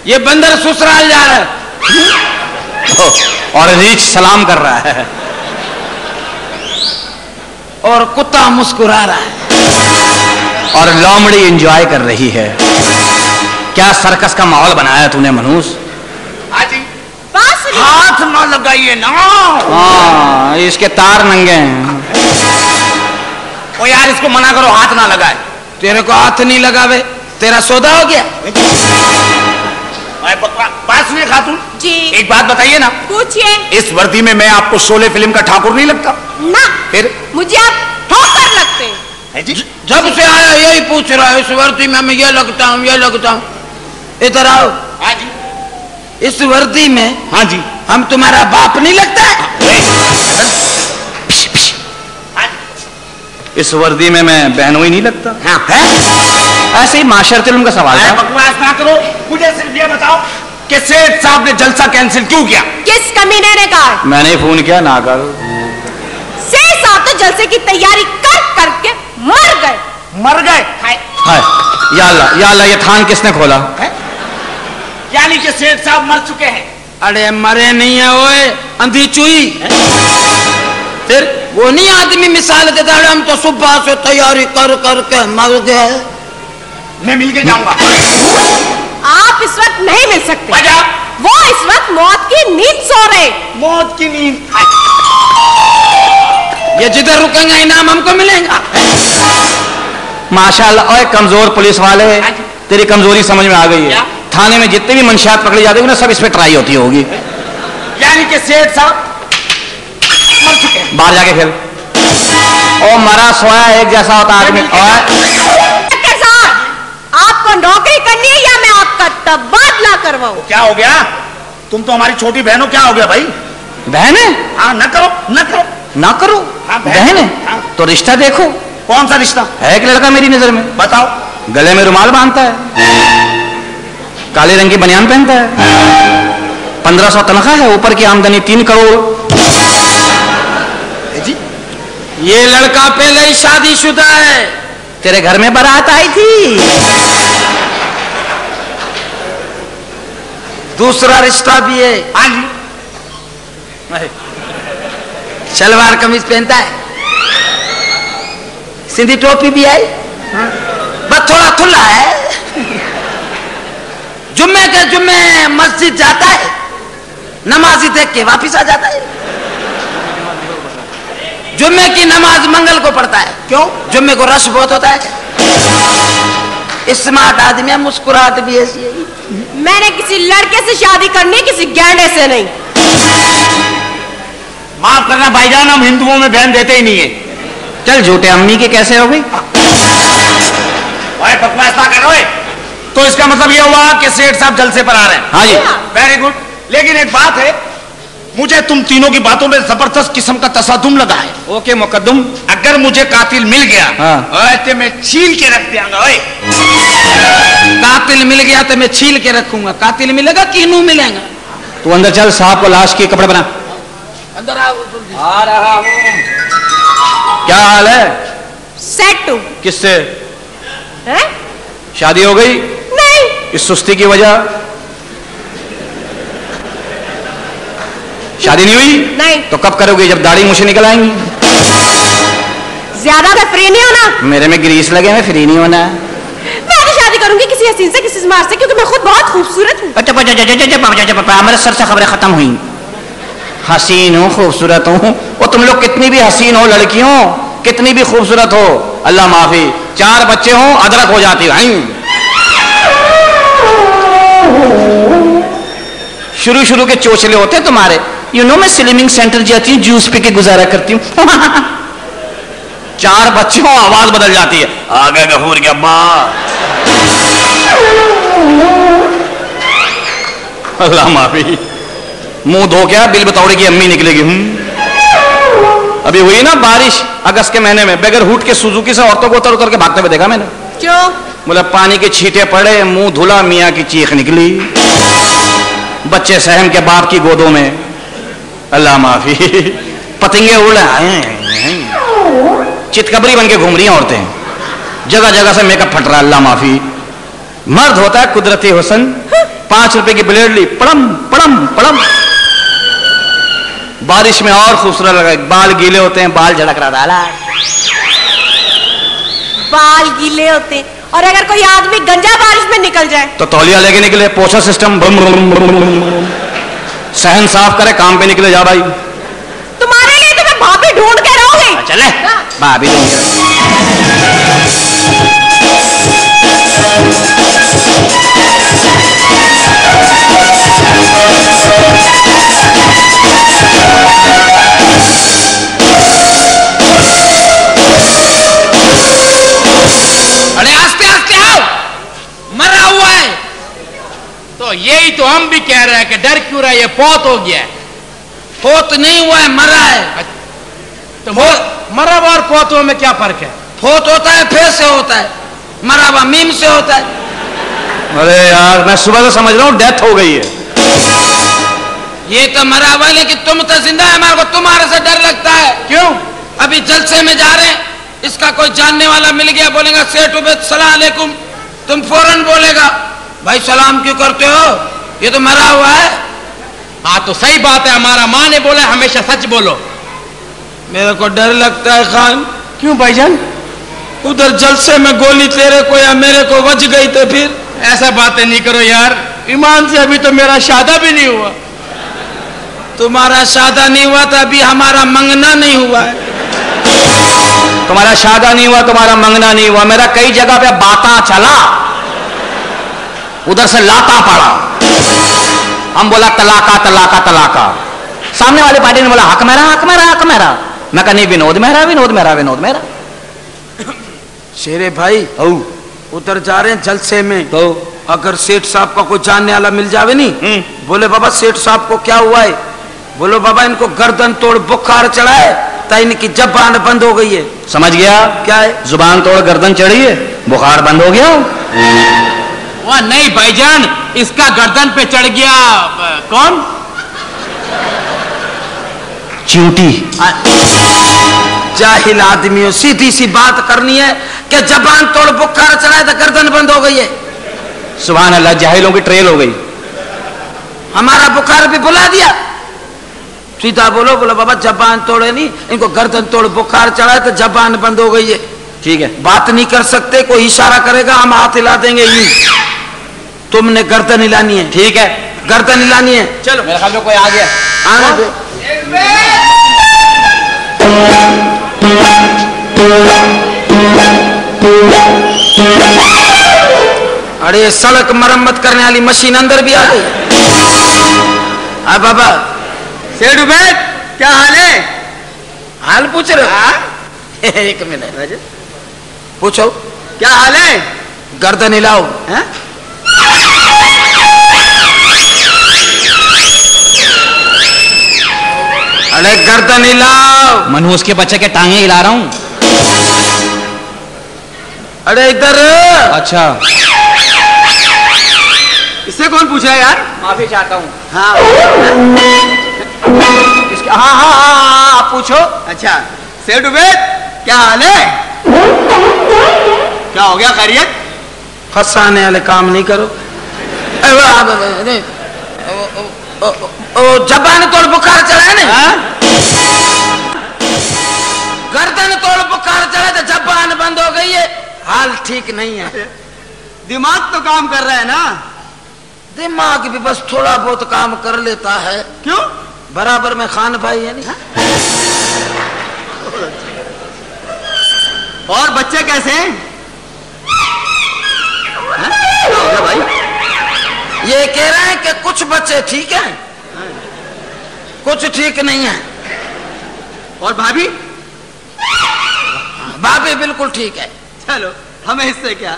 ये बंदर ससुराल जा रहा है। और रीछ सलाम कर रहा है और कुत्ता मुस्कुरा रहा है और लोमड़ी एंजॉय कर रही है। क्या सर्कस का माहौल बनाया तूने मनूस? हाथ ना लगाइए ना। हाँ, इसके तार नंगे हैं। ओ यार, इसको मना करो, हाथ ना लगाए। तेरे को हाथ नहीं लगावे, तेरा सौदा हो गया। बात सुनिए खातून जी। एक बात बताइए ना। पूछिए। इस वर्दी में मैं आपको शोले फिल्म का ठाकुर नहीं लगता? ना। फिर मुझे आप ठोकर लगते हैं। जी? जब से आया यही पूछ रहा है, इस वर्दी में मैं ये लगता हूँ, ये लगता हूँ। इधर आओ। हाँ जी। इस वर्दी में हाँ जी। हम तुम्हारा बाप नहीं लगता है? इस वर्दी में मैं बहनोई नहीं लगता? हाँ। है? ऐसे ही माशरती उनका सवाल था। बकवास ना करो, मुझे सिर्फ ये बताओ कि सेठ साहब ने जलसा कैंसिल क्यों किया? किस कमीने ने कहा? मैंने फोन किया ना कर। सेठ साहब तो जलसे की तैयारी कर करके मर गए। मर गए? हाय, या अल्लाह, ये थान किसने खोला? यानी कि सेठ साहब मर चुके हैं? अरे मरे नहीं है, ओए अंधी चुई। फिर वो नहीं आदमी मिसाल देता है, हम तो सुबह से तैयारी कर करके मर गए। मैं मिल के जाऊंगा। आप इस वक्त नहीं मिल सकते। वजह? वो इस वक्त मौत की नींद सो रहे। मौत की नींद? ये जिधर रुकेंगे इनाम हमको मिलेगा। माशाल्लाह, ओए कमजोर पुलिस वाले, तेरी कमजोरी समझ में आ गई है। थाने में जितने भी मंशियात पकड़ी जाती है ना, सब इस पे ट्राई होती होगी। यानी कि सेठ साहब मर चुके हैं? बाहर जाके खेल। ओ मरा सोया एक जैसा होता आदमी। डॉक्टर साहब, आपको नौकरी करनी है या मैं आपका तबादला करवाऊं? क्या हो गया? तुम तो हमारी छोटी बहन हो, क्या हो गया भाई? बहन है? हाँ, न करो न करो ना करो। हाँ, बहन है? हाँ। तो रिश्ता देखो। कौन सा रिश्ता है? एक लड़का मेरी नजर में, बताओ। गले में रुमाल बांधता है, काले रंग की बनियान पहनता है, 1500 तनख्वाह है, ऊपर की आमदनी 3 करोड़। जी? ये लड़का पहले ही शादीशुदा है। तेरे घर में बारात आई थी? दूसरा रिश्ता भी है। हाँ जी। सलवार कमीज पहनता है, सीधी टोपी भी है, बस थोड़ा खुला है। जुम्मे के जुम्मे मस्जिद जाता है, नमाजी देख के वापिस आ जाता है। जुम्मे की नमाज मंगल को पढ़ता है। क्यों? जुम्मे को रश बहुत होता है। स्मार्ट आदमी है, मुस्कुराहट भी ऐसी है। मैंने किसी लड़के से शादी करनी, किसी गैंडे से नहीं। माफ करना भाईजान, हम हिंदुओं में बहन देते ही नहीं है। चल झूठे अम्मी के कैसे हो गई? बकवास ना करो। तो इसका मतलब ये हुआ कि सेठ साहब जलसे पर आ रहे हैं। हाँ जी। Very good. लेकिन एक बात है, मुझे तुम तीनों की बातों में जबरदस्त किस्म का तसादुम लगा है। ओके मुकद्दम। अगर मुझे कातिल मिल गया हाँ। तो मैं छील के रख दियांगा। कातिल मिल गया तो मैं छील के रखूंगा। कातिल मिलेगा कीनू मिलेगा। तू अंदर चल, साहब को लाश के कपड़े बना। अंदर आ रहा हूं। क्या हाल है? सेट टू। किससे? है? शादी हो गई? नहीं। इस सुस्ती की वजह? शादी नहीं हुई? नहीं। तो कब करोगी? जब दाढ़ी मुझे निकल आएंगी। ज्यादा तो फ्री नहीं होना। मेरे में ग्रीस लगे हैं, फ्री नहीं होना। मैं तो शादी करूंगी किसी हसीन से, किसी स्मार्ट से, क्योंकि मैं खुद बहुत खूबसूरत हूँ। हमारे सर से खबरें खत्म हुई। हसीन हूँ, खूबसूरत हूँ। और तुम लोग कितनी भी हसीन हो लड़कियों, कितनी भी खूबसूरत हो, अल्लाह माफी, 4 बच्चे हो अदरक हो जाती है। शुरू शुरू के चोचले होते तुम्हारे। यू नो मैं स्लिमिंग सेंटर जाती हूँ, जूस पी के गुजारा करती हूँ। 4 बच्चे हो, आवाज बदल जाती है। आगे गफूर के अब्बा। अल्लाह माफी, मुंह धो क्या बिल बतौड़े की अम्मी निकलेगी। अभी हुई ना बारिश अगस्त के महीने में, बगैर हुट के सुजुकी से औरतों को उतर उतर के भागते हुए देखा मैंने। क्यों? बोला पानी के छींटे पड़े, मुंह धुला, मियाँ की चीख निकली। बच्चे सहम के बाप की गोदों में, अल्लाह माफी, पतंगे उड़ रहे, चितकबरी बन के घूम रही हैं औरतें, जगह जगह से मेकअप फट रहा, अल्लाह माफी। मर्द होता है कुदरती हुस्न, 5 रुपए की ब्लेड ली, पड़म पड़म पड़म, बारिश में और खूबसूरत लगा। बाल गीले होते हैं, बाल झड़क रहा डाला, बाल गीले होते, और अगर कोई आदमी गंजा बारिश में निकल जाए तो तौलिया लेके निकले, पोछा सिस्टम, सहन साफ करे, काम पे निकले। जा भाई, तुम्हारे लिए तो मैं भाभी ढूंढ के रहूंगी। चले भाभी ढूंढ के। अरे आस्ते आस्ते आओ, मरा हुआ है। तो यही तो हम भी कह रहे हैं कि डर क्यों रहा है, ये फौत हो गया है। फोत नहीं हुआ है, मरा है। तो मरा हुआ और फौत हुआ में क्या फर्क है? फोत होता है फे से होता है, मरा हुआ मीम से होता है। अरे यार मैं सुबह से समझ रहा हूँ डेथ हो गई है। ये तो मरा हुआ है, लेकिन तुम तो जिंदा है। हमारे को तुम्हारे से डर लगता है। क्यों? अभी जलसे में जा रहे हैं, इसका कोई जानने वाला मिल गया, बोलेगा सेठ उबैद सलाम अलैकुम, तुम फौरन बोलेगा भाई सलाम क्यों करते हो, ये तो मरा हुआ है। हाँ तो सही बात है, हमारा माँ ने बोला हमेशा सच बोलो। मेरे को डर लगता है खान। क्यों भाईजान? उधर जलसे में गोली तेरे को या मेरे को बज गई तो फिर? ऐसा बातें नहीं करो यार, ईमान से अभी तो मेरा शादा भी नहीं हुआ। तुम्हारा शादा नहीं हुआ था, अभी हमारा मंगना नहीं हुआ है। तुम्हारा शादा नहीं हुआ, तुम्हारा मंगना नहीं हुआ, मेरा कई जगह पे बाता चला, उधर से लाता पड़ा। हम बोला तलाका तलाका तलाका, सामने वाले पार्टी ने बोला हक मेरा हक मेरा हक मेरा। मैं कहा नहीं, विनोद मेरा विनोद मेरा विनोद मेरा। शेरे भाई उधर जा रहे हैं जलसे में, तो अगर सेठ साहब का कोई जानने वाला मिल जावे नहीं, बोले बाबा सेठ साहब को क्या हुआ है, बोलो बाबा इनको गर्दन तोड़ बुखार चढ़ा है, तो इनकी जबान बंद हो गई है। समझ गया? क्या है? जुबान तोड़ गर्दन चढ़ी है, बुखार बंद हो गया। वह नहीं भाईजान, इसका गर्दन पे चढ़ गया कौन? चींटी। जाहिल आदमियों, सीधी सी बात करनी है कि जबान तोड़ बुखार चढ़ा है तो गर्दन बंद हो गई है। सुभान अल्लाह, जाहिलों की ट्रेल हो गई। हमारा बुखार भी बुला दिया। सीधा बोलो, बोलो बाबा जबान तोड़े नहीं, इनको गर्दन तोड़ बुखार चढ़ा है तो जबान बंद हो गई है। ठीक है, बात नहीं कर सकते, कोई इशारा करेगा हम हाथ हिला देंगे यूं। तुमने गर्दन हिलानी है। ठीक है, गर्दन हिलानी है। चलो मेरे ख्याल में कोई आ गया। आने दो। अरे सड़क मरम्मत करने वाली मशीन अंदर भी आ गई। बाबा सेठ उबैद, क्या हाल है? हाल पूछ रहे हो? एक मिनट पूछो, क्या हाल है? गर्दन हिलाओ। अरे गर्दन हिलाओ। मनु उसके बच्चे के टांगे हिला रहा हूं। अरे इधर। अच्छा, इससे कौन पूछ रहा है यार? माफी चाहता हूँ। हाँ हाँ हाँ हाँ, आप पूछो। अच्छा सेठ उबैद, क्या हाल है? क्या हो गया, खैरियत? फंसाने वाले काम नहीं करो। जबान तोड़ बुखार चढ़ा है ना, गर्दन तोड़ बुखार चढ़ा तो जबान बंद हो गई है। हाल ठीक नहीं है। दिमाग तो काम कर रहा है ना? दिमाग भी बस थोड़ा बहुत काम कर लेता है। क्यों? बराबर में खान भाई है नहीं। और बच्चे कैसे हैं? क्या हो गया भाई? ये कह रहे हैं कि कुछ बच्चे ठीक हैं, कुछ ठीक नहीं है। और भाभी? भाभी बिल्कुल ठीक है। चलो, हमें इससे क्या,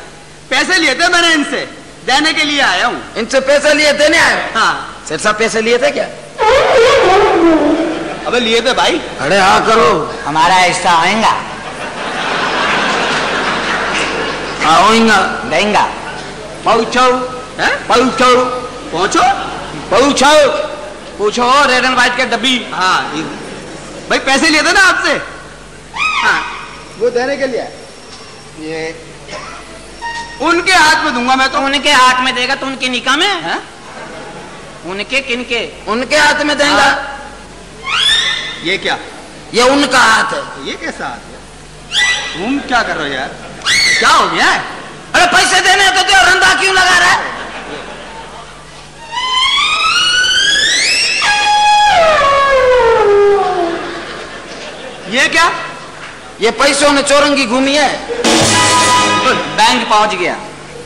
पैसे लिए थे मैंने इनसे, देने के लिए आया हूँ। इनसे पैसे लिए देने आए? हाँ। सिर्फ साहब पैसे लिए थे क्या? अबे लिए थे भाई। अरे हाँ करो, हमारा हिस्सा आएगा। आऊंगा देंगा। पहुंचो, पहुंचो पहुंचो पहुंचो। पूछो रेड एंड व्हाइट के डब्बी। हाँ भाई, पैसे लिए थे ना आपसे? हाँ, वो देने के लिए। ये उनके हाथ में दूंगा मैं तो। उनके हाथ में देगा तो उनके निकाह में है? उनके किनके? उनके हाथ में देगा। ये क्या? ये उनका हाथ है। ये कैसा हाथ है? तुम क्या कर रहे हो यार? क्या हो गया है? अरे पैसे देने तो दे, रंधा क्यों लगा रहा है? ये क्या? ये पैसों ने चौरंगी घूमी है। बैंक पहुंच गया।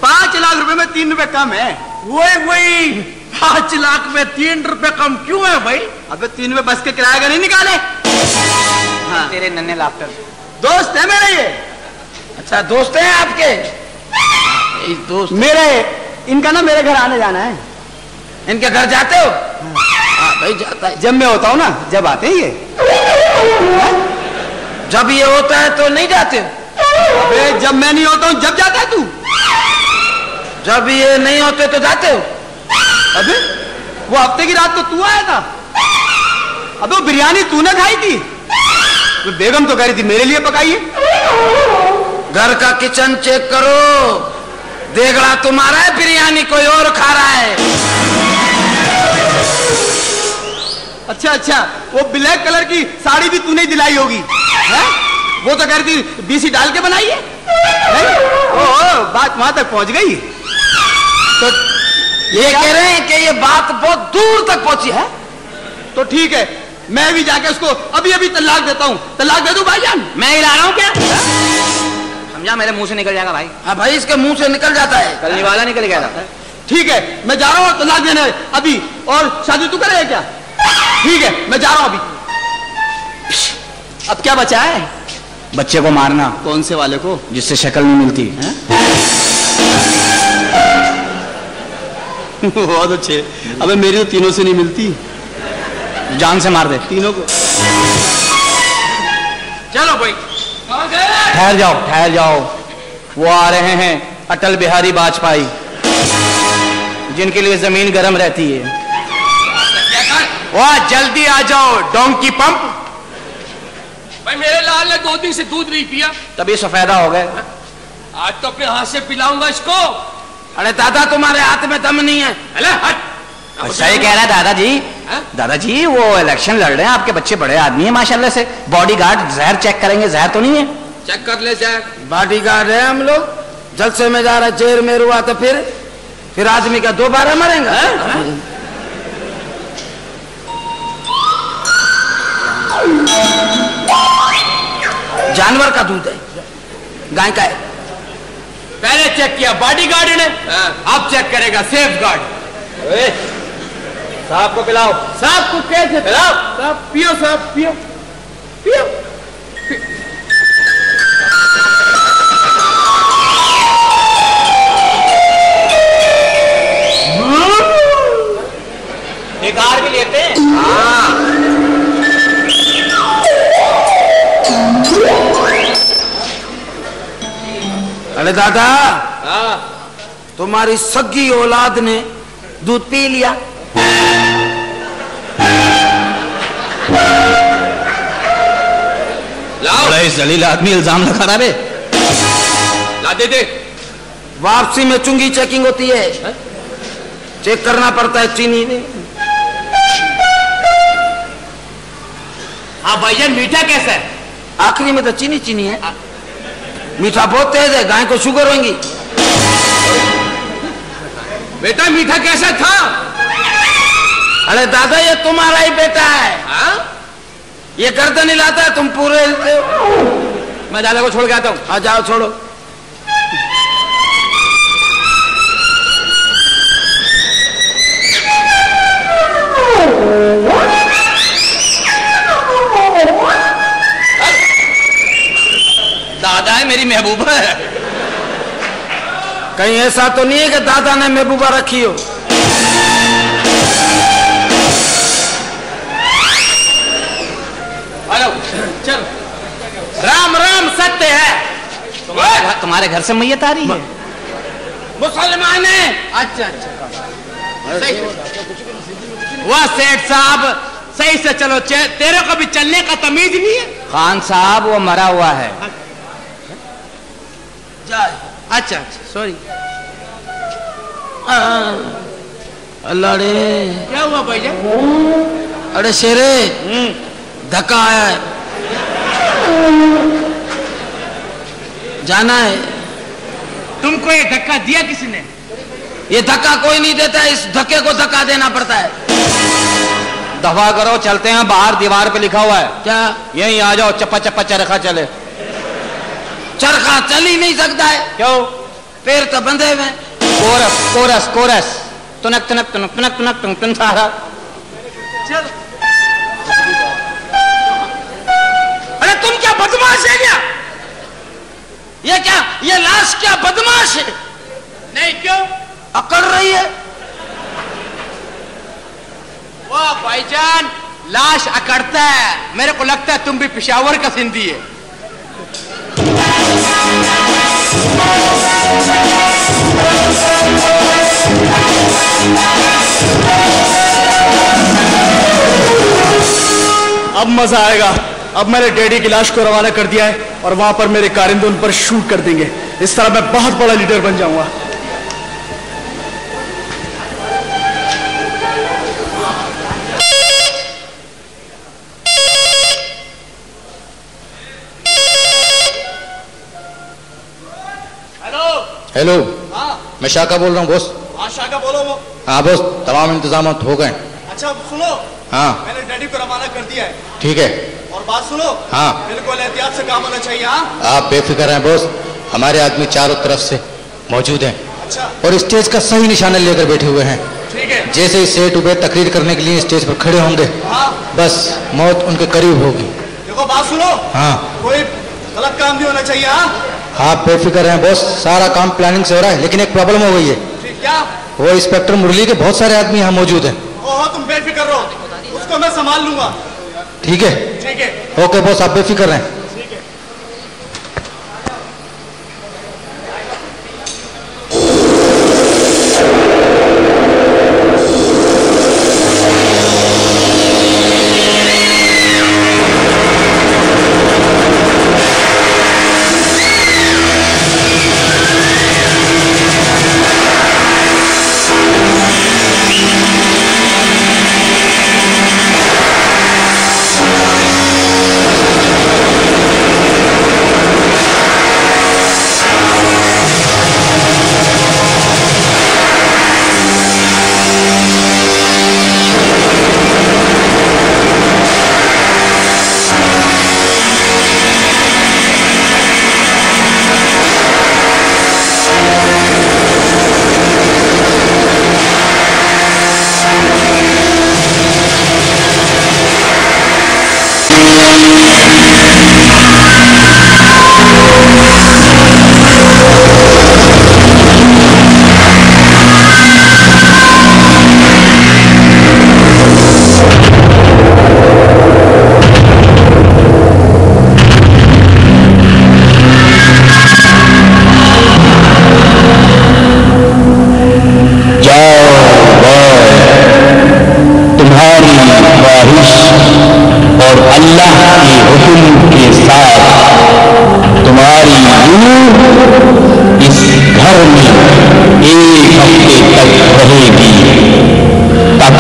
5 लाख रुपए में 3 रुपए कम है। वही 5 लाख में 3 रुपए कम क्यों है भाई? अबे 3 रुपए बस के किराए का नहीं निकाले? हाँ। तेरे नन्हे लाफ्टर दोस्त है मेरे ये। अच्छा दोस्त हैं आपके? दोस्त मेरे, इनका ना मेरे घर आने जाना है। इनके घर जाते हो? हाँ भाई जाता है। जब मैं होता हूँ ना, जब आते हैं ये। जब ये होता है तो नहीं जाते? अबे जब मैं नहीं होता हूँ जब जाता है तू? जब ये नहीं होते तो जाते हो? अबे वो हफ्ते की रात तो तू आया था। अबे वो बिरयानी तूने खाई थी? तो बेगम तो कह रही थी मेरे लिए पकाइए। घर का किचन चेक करो, देगड़ा तुम्हारा है, बिरयानी कोई और खा रहा है। अच्छा अच्छा, वो ब्लैक कलर की साड़ी भी तूने दिलाई होगी है? वो तो कह रही थी बीसी डाल के बनाइए। ओ बात वहां तक पहुंच गई। तो ये कह रहे हैं कि ये बात बहुत दूर तक पहुंची है। तो ठीक है, मैं भी जाके उसको अभी अभी तलाक देता हूँ। तलाक दे दूं भाईजान? मैं हिला रहा हूँ क्या? समझा, मेरे मुंह से निकल जाएगा भाई। हाँ भाई इसके मुंह से निकल जाता है। कल निवाला निकल गया था। ठीक है, मैं जा रहा हूँ तलाक देने अभी। और शादी तू करेगा क्या? ठीक है, मैं जा रहा हूँ अभी। अब क्या बचा है? बच्चे को मारना। कौन से वाले को? जिससे शक्ल नहीं मिलती। बहुत अच्छे। अबे मेरी तो तीनों से नहीं मिलती। जान से मार दे तीनों को। चलो भाई ठहर जाओ, ठहर जाओ। वो आ रहे हैं अटल बिहारी वाजपेयी, जिनके लिए जमीन गर्म रहती है। वाह जल्दी आ जाओ डोंकी पंप। भाई मेरे लाल ने 2 दिन से दूध नहीं पिया, तभी सफेदा हो गए। आज तो अपने हाथ से पिलाऊंगा इसको। अरे दादा तुम्हारे हाथ में दम नहीं है। अरे हट, सही कह रहा है दादाजी। दादाजी वो इलेक्शन लड़ रहे हैं, आपके बच्चे बड़े आदमी है माशाल्लाह से। बॉडीगार्ड जहर चेक करेंगे, जहर तो नहीं है? चेक कर ले चेक। बॉडीगार्ड है हम लोग, जलसे में जा रहा जेल में रुआ तो फिर आदमी का दोबारा मरेगा। जानवर का दूध है, गाय का है। पहले चेक किया बॉडीगार्ड ने, अब चेक करेगा सेफ गार्ड। साहब को पिलाओ। साहब को कैसे पिलाओ? साहब पियो, साहब पियो पियो। एक हार भी लेते हैं। हाँ। अरे दादा, तुम्हारी सगी औलाद ने दूध पी लिया। बड़ा इस जलील आदमी इल्जाम लगा रहा है। ला दे दे। वापसी में चुंगी चेकिंग होती है, चेक करना पड़ता है चीनी में। हाँ भाईजान, मीठा कैसा है? आखिरी में तो चीनी चीनी है। मीठा बहुत तेज है, गाय को शुगर होगी। बेटा मीठा कैसा था? अरे दादा, ये तुम्हारा ही बेटा है। हाँ? ये गर्दन हिलाता है, तुम पूरे हिलते हो। मैं दादा को छोड़ के आता हूँ। आ जाओ, छोड़ो। दादा है, मेरी महबूबा है। कहीं ऐसा तो नहीं है कि दादा ने महबूबा रखी हो? हेलो, चल। राम राम सत्य है। तुम्हारे घर से मैयत आ रही है? मुसलमान है। अच्छा अच्छा, वाह सेठ साहब, सही से चलो। तेरे को भी चलने का तमीज नहीं है? खान साहब वो मरा हुआ है। अच्छा अच्छा, सॉरी। अल्लाह रे, क्या हुआ भाईजान? अरे शेरे, धक्का आया है, जाना है। तुमको ये धक्का दिया किसने? ये धक्का कोई नहीं देता, इस धक्के को धक्का देना पड़ता है। दफा करो, चलते हैं। बाहर दीवार पे लिखा हुआ है। क्या? यहीं आ जाओ, चप्पा चप्पा चरखा चले। चरखा चल ही नहीं सकता है। क्यों? पैर तो बंधे हुए। कोरस कोरस कोरस, तुनक तुनक तुनक तुनक तुनक तुनक तुन सारा। चल। अरे तुम क्या बदमाश है क्या? ये क्या, ये लाश क्या बदमाश है? नहीं, क्यों? अकड़ रही है। वाह भाईजान, लाश अकड़ता है। मेरे को लगता है तुम भी पेशावर का सिंधी है। अब मजा आएगा। अब मैंने डैडी की लाश को रवाना कर दिया है और वहां पर मेरे कारिंदे उन पर शूट कर देंगे। इस तरह मैं बहुत बड़ा लीडर बन जाऊंगा। हेलो, मैं शाका बोल रहा हूँ बॉस। हाँ शाका बोलो। वो हाँ बॉस, तमाम इंतजाम हो गए। अच्छा सुनो, हाँ मैंने डैडी को रवाना कर दिया है। ठीक है। और बात सुनो, हाँ बिल्कुल एहतियात से काम होना चाहिए। हाँ आप बेफिक्र हैं बॉस, हमारे आदमी चारों तरफ से मौजूद हैं। अच्छा, और स्टेज का सही निशाना लेकर बैठे हुए हैं। ठीक है। जैसे ही सेठ उबैद तकरीर करने के लिए स्टेज पर खड़े होंगे, बस मौत उनके करीब होगी। देखो बात सुनो, हाँ कोई गलत काम नहीं होना चाहिए। हाँ आप बेफिक्र हैं बॉस, सारा काम प्लानिंग से हो रहा है। लेकिन एक प्रॉब्लम हो गई है। क्या? वो इंस्पेक्टर मुरली के बहुत सारे आदमी यहाँ मौजूद हैं। ओहो, तुम बेफिक्र रहो, उसको मैं संभाल लूंगा। ठीक है? ठीक है। ओके बॉस, आप बेफिक्र रहें।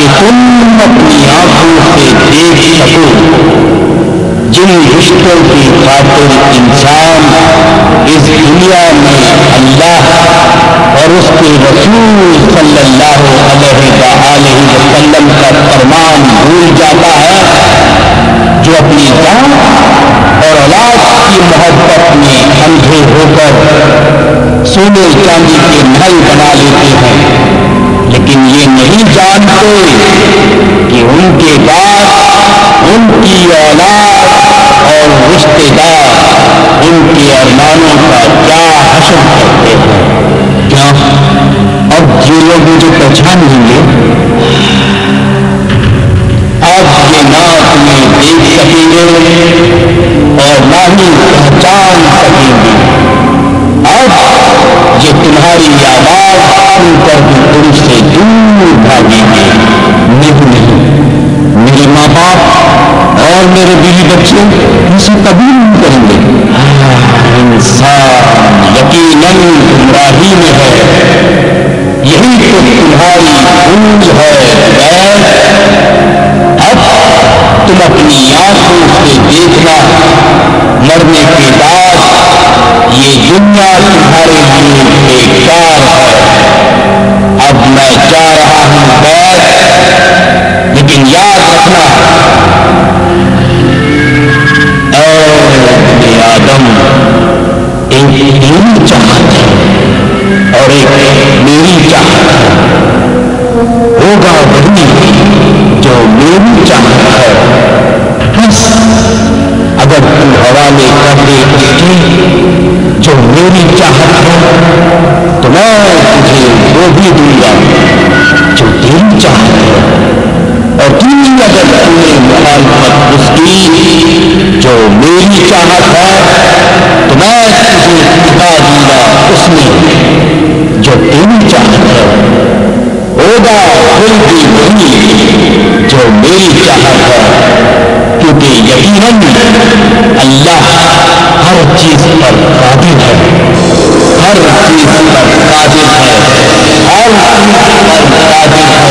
ताकि तुम अपनी आंखों से देख सको जिन रिश्तों की खातिर इंसान इस दुनिया में अल्लाह और उसके रसूल सल्लल्लाहु अलैहि वसल्लम का फरमान भूल जाता है, जो अपनी जान और औलाद की मोहब्बत में अंधे होकर सोने चांदी के महल बना लेते हैं, लेकिन ये नहीं जानते कि उनके बाद उनकी औलाद और रिश्तेदार उनके अरमानों का क्या हश्र करते हैं। क्या अब ये लोग मुझे पहचान लेंगे? अब ये ना तुम्हें देख सकेंगे और ना ही पहचान सकेंगे। अब ये तुम्हारी आवाज सुनकर भी तुमसे दूर भागेंगे। नहीं, मेरे माँ बाप और मेरे बीवी बच्चे इसे कभी नहीं करेंगे। इंसान यकीनन गुमराही में है, यही तो तुम्हारी भूल है। अब तुम अपनी आंखों से देखना, मरने के बाद ये दुनिया तुम्हारे लिए बेकार है। अब मैं जा रहा हूं बैठ, लेकिन याद रखना आदम, एक तेरी चाहत है और एक मेरी चाहत है। होगा वही जो मेरी चाहत है, बस अगर तू हवाले कर दे उसकी जो मेरी चाहत है, तो मैं तुझे वो भी दूंगा जो तेरी चाहत है। और तू अगर तूने मुखालफत उसकी जो मेरी चाहत है, तो मैं तुझे बता दूंगा उसमें जो तेरी चाहत है। होगा फिर भी वही जो मेरी चाहत है, क्योंकि यकीनन अल्लाह हर चीज पर कादिर है, हर चीज पर कादिर है, हर चीज पर कादिर है,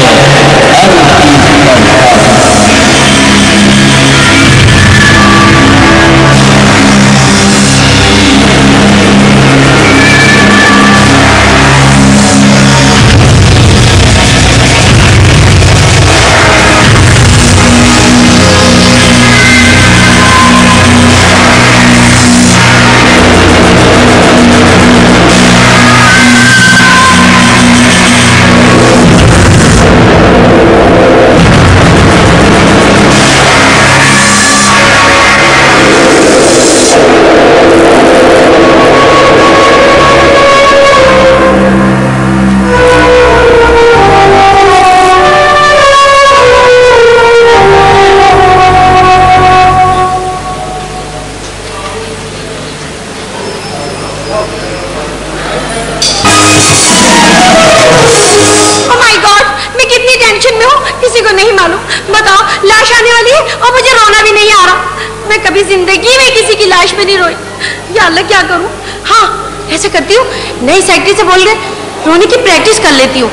हर चीज पर कादिर है। क्या करूं? हाँ, ऐसे करती हूँ, नई सेक्रेटरी से बोल के रोने की प्रैक्टिस कर लेती हूँ।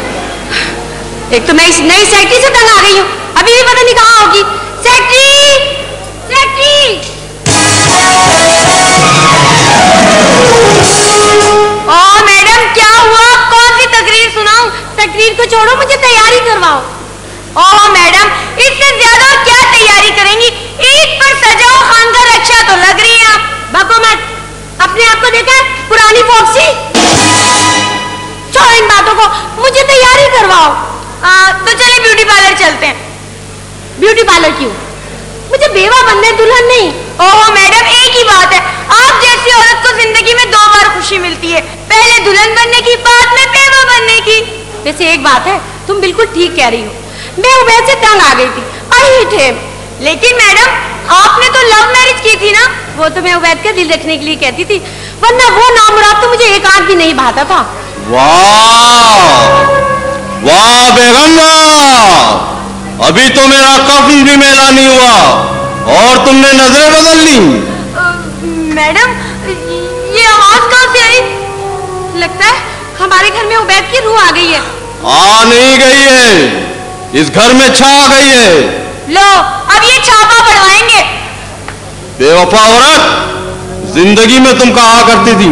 एक तो मैं इस नई सेक्रेटरी से तंग आ गई हूँ, अभी भी पता नहीं कहाँ होगी। Secretary, secretary. ओ मैडम, क्या हुआ? कौन सी तकरीर सुनाऊं? तकरीर को छोड़ो, मुझे तैयारी करवाओ। ओ मैडम, इससे ज्यादा क्या तैयारी करेंगी? ईद पर सजाओ खानका रक्षा तो लग रही है आप। बको मत, अपने आप को देखा पुरानी फॉक्सी। छोड़ो इन बातों को, मुझे तैयारी करवाओ। तो चलिए ब्यूटी पार्लर चलते हैं। ब्यूटी पार्लर क्यों? मुझे बेवा बनना है, दुल्हन नहीं। ओह मैडम, एक ही बात है, आप जैसी औरत को जिंदगी में 2 बार खुशी मिलती है, पहले दुल्हन बनने की, बाद में बेवा बनने की। वैसे एक बात है, तुम बिल्कुल ठीक कह रही हो, मैं उबैद से तंग आ गई थी, आई थे। लेकिन मैडम, आपने तो लव मैरिज की थी ना? वो तो मैं उबैद का दिल रखने के लिए कहती थी, वरना वो नामुराद तो मुझे एक आंख भी नहीं भाता था। वाह वाह बेगम वाह, अभी तो मेरा कफन भी मेला नहीं हुआ और तुमने नजरें बदल ली। मैडम, ये आवाज कहाँ से आई? लगता है हमारे घर में उबैद की रूह आ गई है। आ नहीं गई है, इस घर में छा गई है। लो अब ये छापा बढ़वाएंगे। बेवफा औरत, जिंदगी में तुम कहा करती थी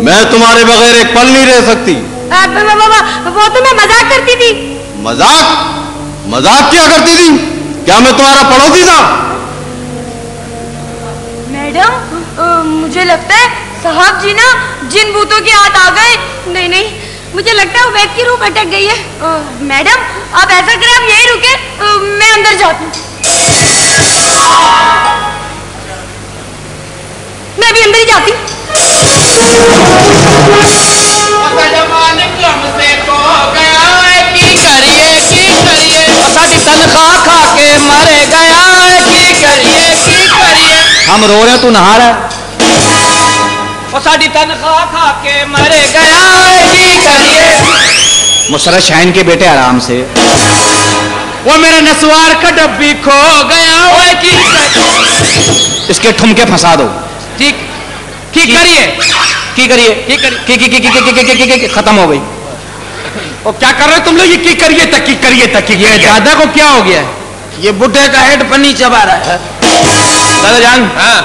मैं तुम्हारे बगैर एक पल नहीं रह सकती। वो तो मैं मजाक करती थी। मजाक? मजाक क्या करती थी? क्या मैं तुम्हारा पड़ोसी था? मैडम मुझे लगता है साहब जी ना जिन भूतों के हाथ आ गए। नहीं नहीं, मुझे लगता है वो वैद की रूह अटक गई है। मैडम आप ऐसा करें, आप यही रुके, मैं अंदर जाती हूँ। मैं भी अंदर ही जाती हूँ। तनख्वाह खा के मरे गया की करिए। हम रो रहे तू नहा रहा है। और साड़ी तनख्वाह खा के मरे गया की करिए। मुशर्रफ शाहीन के बेटे आराम से। वो मेरा नसवार का डब्बी खो गया की। इसके ठुमके फंसा दो। ठीक की करिए खत्म हो गई। और क्या कर रहे हो तुम लोग? ये की करिए तक ये दादा को क्या हो गया? ये बुढ़े का हेड पन्नी चबा रहा है। दादा जान,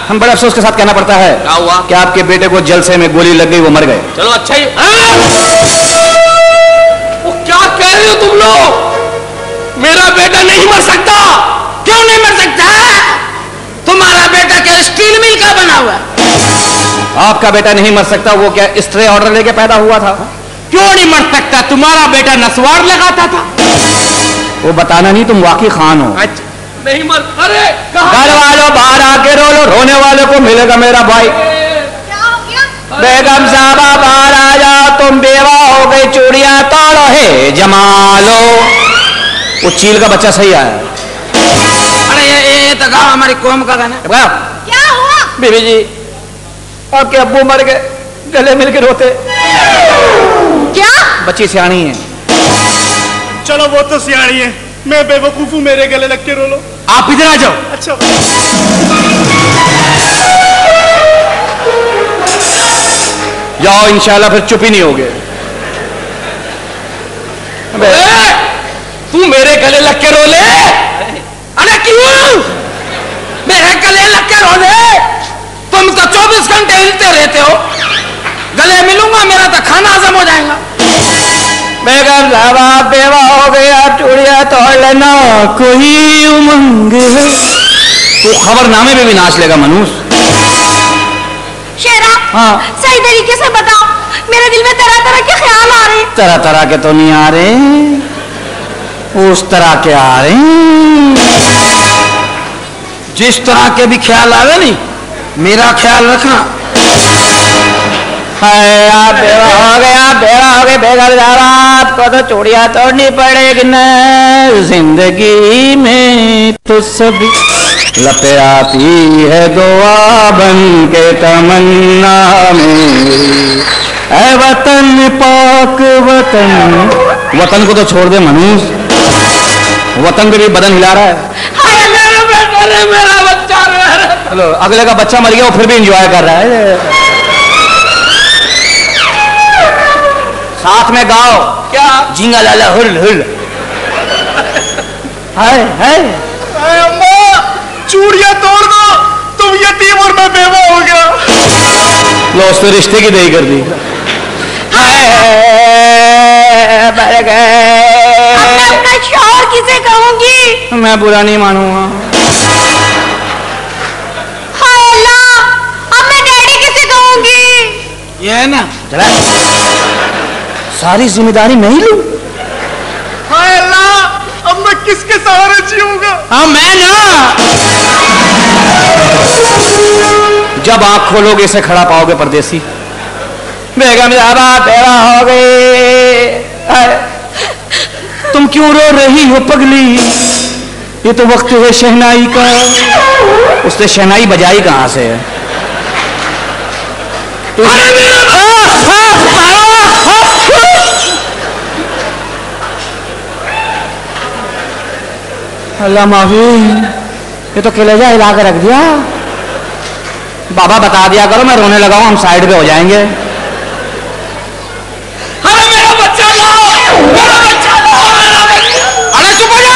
हम बड़े अफसोस के साथ कहना पड़ता है क्या हुआ कि आपके बेटे को जलसे में गोली लग गई, वो मर गए। चलो अच्छा ही। वो क्या कह रहे हो तुम लोग? मेरा बेटा नहीं मर सकता। क्यों नहीं मर सकता? तुम्हारा बेटा क्या स्टील मिल का बना हुआ? आपका बेटा नहीं मर सकता। वो क्या स्ट्रे ऑर्डर लेके पैदा हुआ था? क्यों नहीं मर सकता? तुम्हारा बेटा नसवार लगाता था। वो बताना नहीं, तुम वाकई खान हो। अच्छा नहीं मर। अरे घर वालों बाहर आके रो लो, रोने वालों को मिलेगा मेरा भाई। क्या हो गया? बेगम साहबा बाहर आ जाओ, तुम बेवा हो गई, चूड़ियां तोड़ो है जमालो। वो चील का बच्चा सही आया। अरे ये तो गाँव हमारी कौम का गाना। क्या हुआ? बीबी जी आपके अब्बू मर गए, गले मिलकर रोते। क्या? बच्ची सियाणी है। चलो वो तो सियाणी है, मैं बेवकूफ हूँ, मेरे गले लग के रो लो। आप इधर आ जाओ। अच्छा जाओ, इंशाल्लाह फिर चुप ही नहीं होगे। तू मेरे गले लग के रो ले। अरे क्यों मेरे गले लग के रो ले? तुम तो 24 घंटे हिलते रहते हो। गले मिलूंगा मेरा तो खाना हजम हो जाएगा। बेगम साहब आप बेवा हो गए, आप चूड़ियां तोड़ लेना, कोई उमंग है। तो खबरनामे में भी नाच लेगा मनूस। शेरा, हाँ सही तरीके से बताओ, मेरे दिल में तरह तरह के ख्याल आ रहे हैं। तरह तरह के तो नहीं आ रहे, उस तरह के आ रहे हैं। जिस तरह के भी ख्याल आवे नहीं, मेरा ख्याल रखना। आप बेवा हो गए, आप बेवा हो गए, बेगम साहब आपको तो चूड़ियां तोड़नी पड़ेगी न। जिंदगी में तो सभी लपे आती है दुआ बन के तमन्ना में। ऐ वतन पाक वतन, वतन को तो छोड़ दे मनूस, वतन पे भी बदन हिला रहा है। मेरा बच्चा। चलो अगले का बच्चा मर गया, वो फिर भी एंजॉय कर रहा है। साथ में गाओ। क्या? जिंगा लाला हुल हुल। हाय हाय अम्मा चूड़ियां तोड़ दो, तुम यतीम और मैं बेवा हो गया। लो उसने रिश्ते की दही कर दी। मर गए। मैं अपना शौहर किसे कहूंगी? मैं बुरा नहीं मानूंगा। हाय अल्लाह, अब मैं डैडी किसे कहूंगी? ये है ना, चला सारी जिम्मेदारी मैं ही लूं। हाय अल्लाह, अब मैं किसके सहारे जीऊंगा? हाँ मैं ना। जब आंख खोलोगे इसे खड़ा पाओगे परदेसी। बेगम साहबा बेवा हो गए। तुम क्यों रो रही हो पगली? ये तो वक्त है शहनाई का। उसने शहनाई बजाई कहां से है? अल्लाह माफी, ये तो कलेजा हिला के रख दिया। बाबा बता दिया करो मैं रोने लगा हूं, हम साइड पे हो जाएंगे। अरे मेरा बच्चा लाओ, मेरा बच्चा लाओ, मेरा बच्चा। अरे चुप हो जा।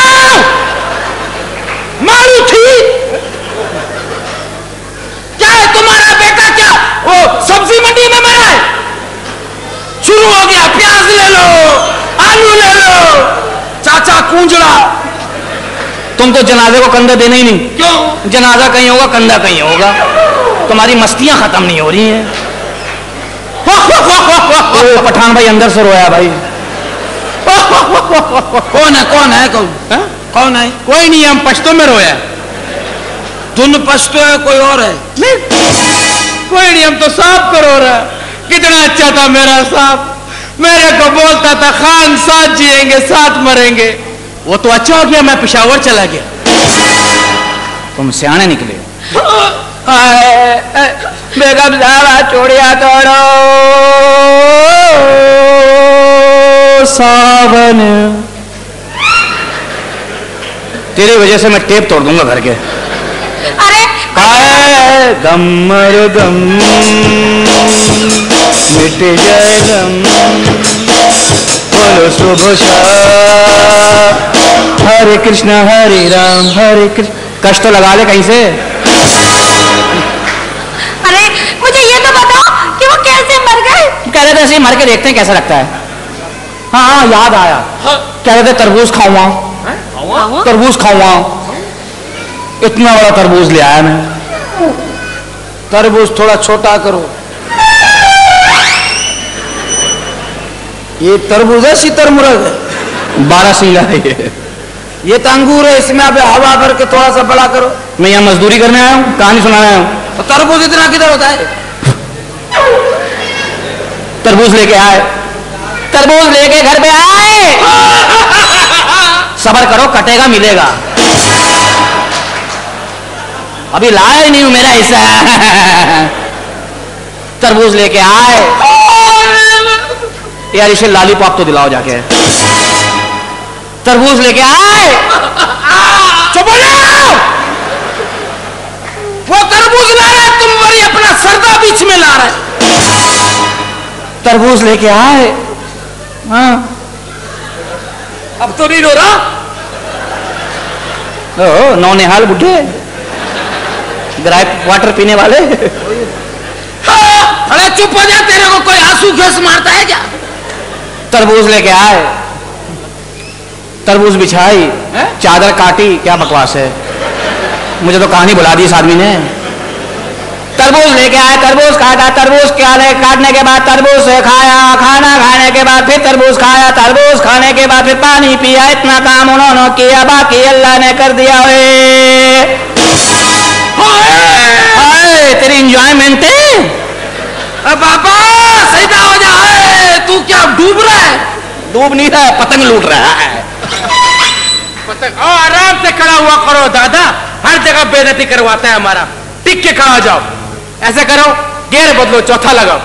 चाचा कूंजड़ा। तुम तो जनाजे को कंधा देना ही नहीं। क्यों? जनाजा कहीं होगा, कंधा कहीं होगा। तुम्हारी मस्तियां खत्म नहीं हो रही हैं। ओ, पठान भाई अंदर से रोया भाई। कौन है? कौन है? कौन है? कौन है? कोई नहीं, हम पश्तो में रोया। तुम पश्तो है, कोई और है? नहीं, कोई नहीं, हम तो सांप को रो रहा। कितना अच्छा था मेरा सांप, मेरे को बोलता था खान साथ जिएंगे साथ मरेंगे। वो तो अच्छा हो गया, मैं पेशावर चला गया। तुम सियाने निकले। बेगम साहब चोड़िया तोड़ो सावन। तेरी वजह से मैं टेप तोड़ दूंगा घर के। अरे गम मरो गम मिट जाए गम, बोलो शुभ शाम, हरे कृष्ण हरे राम हरे कृष्ण। कष्ट तो लगा ले कहीं से। अरे मुझे ये तो बताओ कि वो कैसे मर गए? कह रहे थे ऐसे मर के देखते हैं कैसा लगता है। हाँ हाँ याद आया, कह रहे थे तरबूज खाऊंगा, तरबूज खाऊंगा। इतना बड़ा तरबूज ले आया मैं। तरबूज थोड़ा छोटा करो। ये तरबूज है सीतरमुर्ग है? 12 सीला है ये तो अंगूर है, इसमें आप हवा भर के थोड़ा सा बड़ा करो। मैं यहाँ मजदूरी करने आया हूँ, कहानी सुनाने आया हूँ। तो तरबूज इतना किधर होता है? तरबूज लेके आए, तरबूज लेके घर पे आए। सबर करो, कटेगा मिलेगा। अभी लाया ही नहीं हूं, मेरा हिस्सा। तरबूज लेके आए। यार इसे लॉलीपॉप तो दिलाओ जाके। तरबूज लेके आए। चुप हो जाओ। वो तरबूज ला रहा है, तुम वही अपना सरदा बीच में ला रहे। तरबूज लेके आए। हाँ अब तो नहीं रो रहा। ओ नौनिहाल बुढ़े ग्राइप वाटर पीने वाले। अरे चुप हो जा, तेरे को कोई आंसू गैस मारता है क्या? तरबूज लेके आए, तरबूज बिछाई, चादर काटी। क्या बकवास है, मुझे तो कहानी बुला दी इस आदमी ने। तरबूज लेके आए, तरबूज काटा, तरबूज काटने के बाद तरबूज से खाया, खाना खाने के बाद फिर तरबूज खाया, तरबूज खाने के बाद फिर पानी पिया। इतना काम उन्होंने किया, बाकी अल्लाह ने कर दिया। तेरी इंजॉयमेंट है। बाबा सीधा हो जा। तू क्या डूब रहा है? डूब नहीं रहा है, पतंग लूट रहा है। पतंग आराम से खड़ा हुआ करो दादा, हर जगह बेइज्जती करवाता है हमारा। टिक के खड़ा हो जाओ। ऐसे करो, गेयर बदलो, चौथा लगाओ।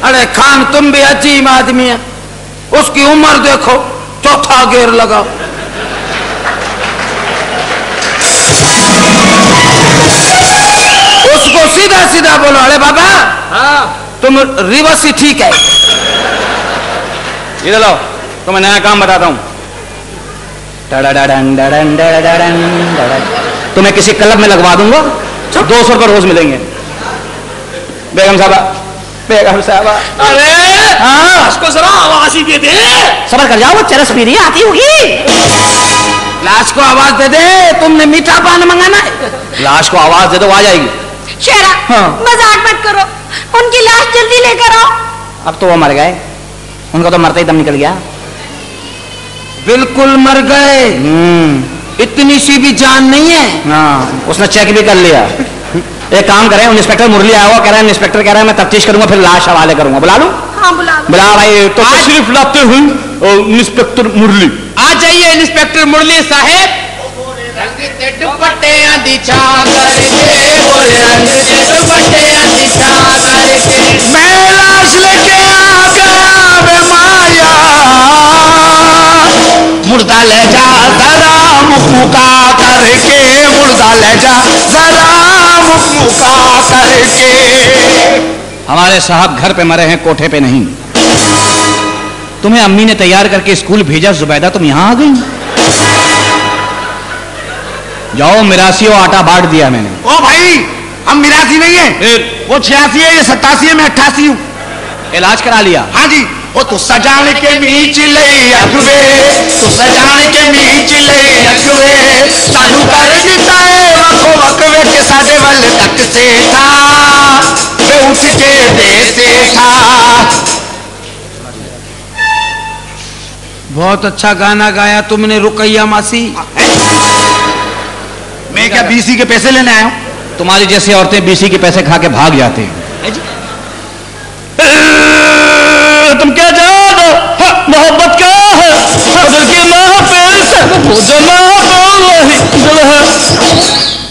अरे खान तुम भी अजीब आदमी है। उसकी उम्र देखो, चौथा गेयर लगाओ। उसको सीधा सीधा बोलो। अरे बाबा हाँ तुम रिवर्स ही ठीक है। इधर लो, तो मैं नया काम बताता हूं। तुम्हें किसी क्लब में लगवा दूंगा, 200 रुपये रोज मिलेंगे। बेगम साहबा, बेगम साहबा। अरे हाँ उसको जरा आवाज ही दे दे। सबर कर जाओ, वो चरस पी रही आती होगी। लाश को आवाज दे दे। तुमने मीठा पान मंगाना है? लाश को आवाज दे दो, आ जाएगी। शेरा हाँ। मजाक मत करो, उनकी लाश जल्दी लेकर आओ। अब तो वो मर गए, उनका तो मरते ही दम निकल गया। बिल्कुल मर गए। इतनी सी भी जान नहीं है। हाँ उसने चेक भी कर लिया। एक काम करें, इंस्पेक्टर मुरली आया हुआ, कह रहा है इंस्पेक्टर कह रहा है मैं तफ्तीश करूंगा फिर लाश हवाले करूंगा। बुला लूं? हाँ बुला लो। बुला भाई। तो तशरीफ लाते हुए इंस्पेक्टर मुरली। आ जाइए इंस्पेक्टर मुरली साहेब। दुपट्टे दिशा करके, बोले रंग के दुपट्टे दिशा करके, मैं लाश लेके आ गया बे माया। मुर्दा ले जा जरा मुका करके, मुर्दा ले जा जरा मुका करके। हमारे साहब घर पे मरे हैं, कोठे पे नहीं। तुम्हें अम्मी ने तैयार करके स्कूल भेजा, जुबैदा तुम यहां आ गई। जाओ मिरासी और आटा बांट दिया मैंने। ओ भाई हम मिरासी नहीं है, वो 86 है, ये 87 है, मैं 88 हूँ। इलाज करा लिया? हाँ जी। ओ तू सजान के मीच ले अखवे, तू सजान के मीच ले अखवे, चालू कर दिता है वखो वकवे के साडे वल तक से था, वे उठ के देते था। बहुत अच्छा गाना गाया तुमने रुकैया मासी। मैं क्या बीसी के पैसे लेने आया हूं? तुम्हारी जैसी औरतें बीसी के पैसे खा के भाग जाती हैं। तुम क्या जानो मोहब्बत क्या है, दिल की महफिल से मुझे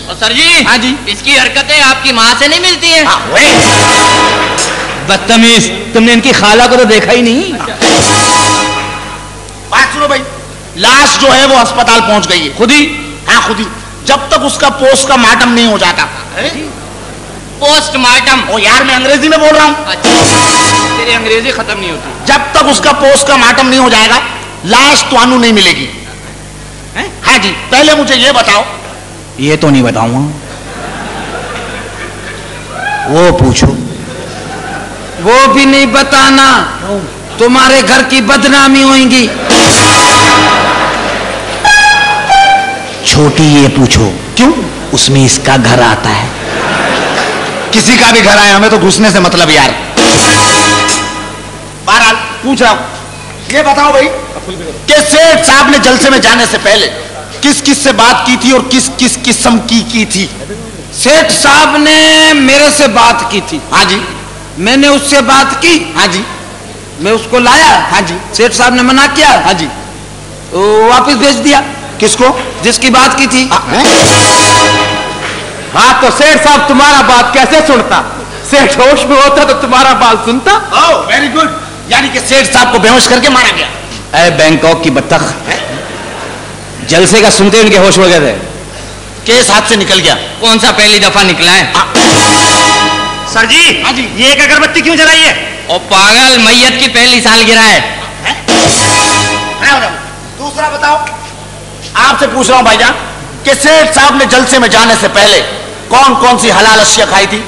और सर जी, हाँ जी, इसकी हरकतें आपकी माँ से नहीं मिलती हैं। बदतमीज, तुमने इनकी खाला को तो देखा ही नहीं। बात सुनो भाई, लाश जो है वो अस्पताल पहुंच गई है। खुद ही? हाँ खुद ही। जब तक उसका पोस्टमार्टम नहीं हो जाता। पोस्टमार्टम? ओ यार मैं अंग्रेजी में बोल रहा हूँ। अच्छा। तेरी अंग्रेजी खत्म नहीं होती। जब तक उसका पोस्टमार्टम नहीं हो जाएगा लाश तो नहीं मिलेगी। हाँ जी, पहले मुझे ये बताओ। ये तो नहीं बताऊंगा, वो पूछो। वो भी नहीं बताना, तुम्हारे घर की बदनामी होगी। छोटी ये पूछो। क्यों? उसमें इसका घर आता है। किसी का भी घर आए, हमें तो घुसने से मतलब यार। बहरहाल पूछ रहा हूं, ये बताओ भाई कि सेठ साहब ने जलसे में जाने से पहले किस किस से बात की थी और किस किस किस्म की थी? सेठ साहब ने मेरे से बात की थी। हाँ जी। मैंने उससे बात की। हाँ जी। मैं उसको लाया। हाँ जी। सेठ साहब ने मना किया। हाँ जी। तो वापस भेज दिया। किसको? जिसकी बात की थी। हाँ तो सेठ साहब तुम्हारा बात कैसे सुनता? सेठ होश में होता तो तुम्हारा बात सुनता। ओह वेरी गुड, यानी कि सेठ साहब को बेहोश करके मारा गया। अरे बैंकॉक की बत्तख, जलसे का सुनते उनके होश हो गए थे। केस हाथ से निकल गया। कौन सा पहली दफा निकला है? सर जी। हाँ जी। ये एक अगरबत्ती क्यों जलाई है? और पागल, मैयत की पहली सालगिरह है। दूसरा बताओ, आपसे पूछ रहा हूं भाईजान कि सेठ साहब ने जलसे में जाने से पहले कौन कौन सी हलाल अशिया खाई थी?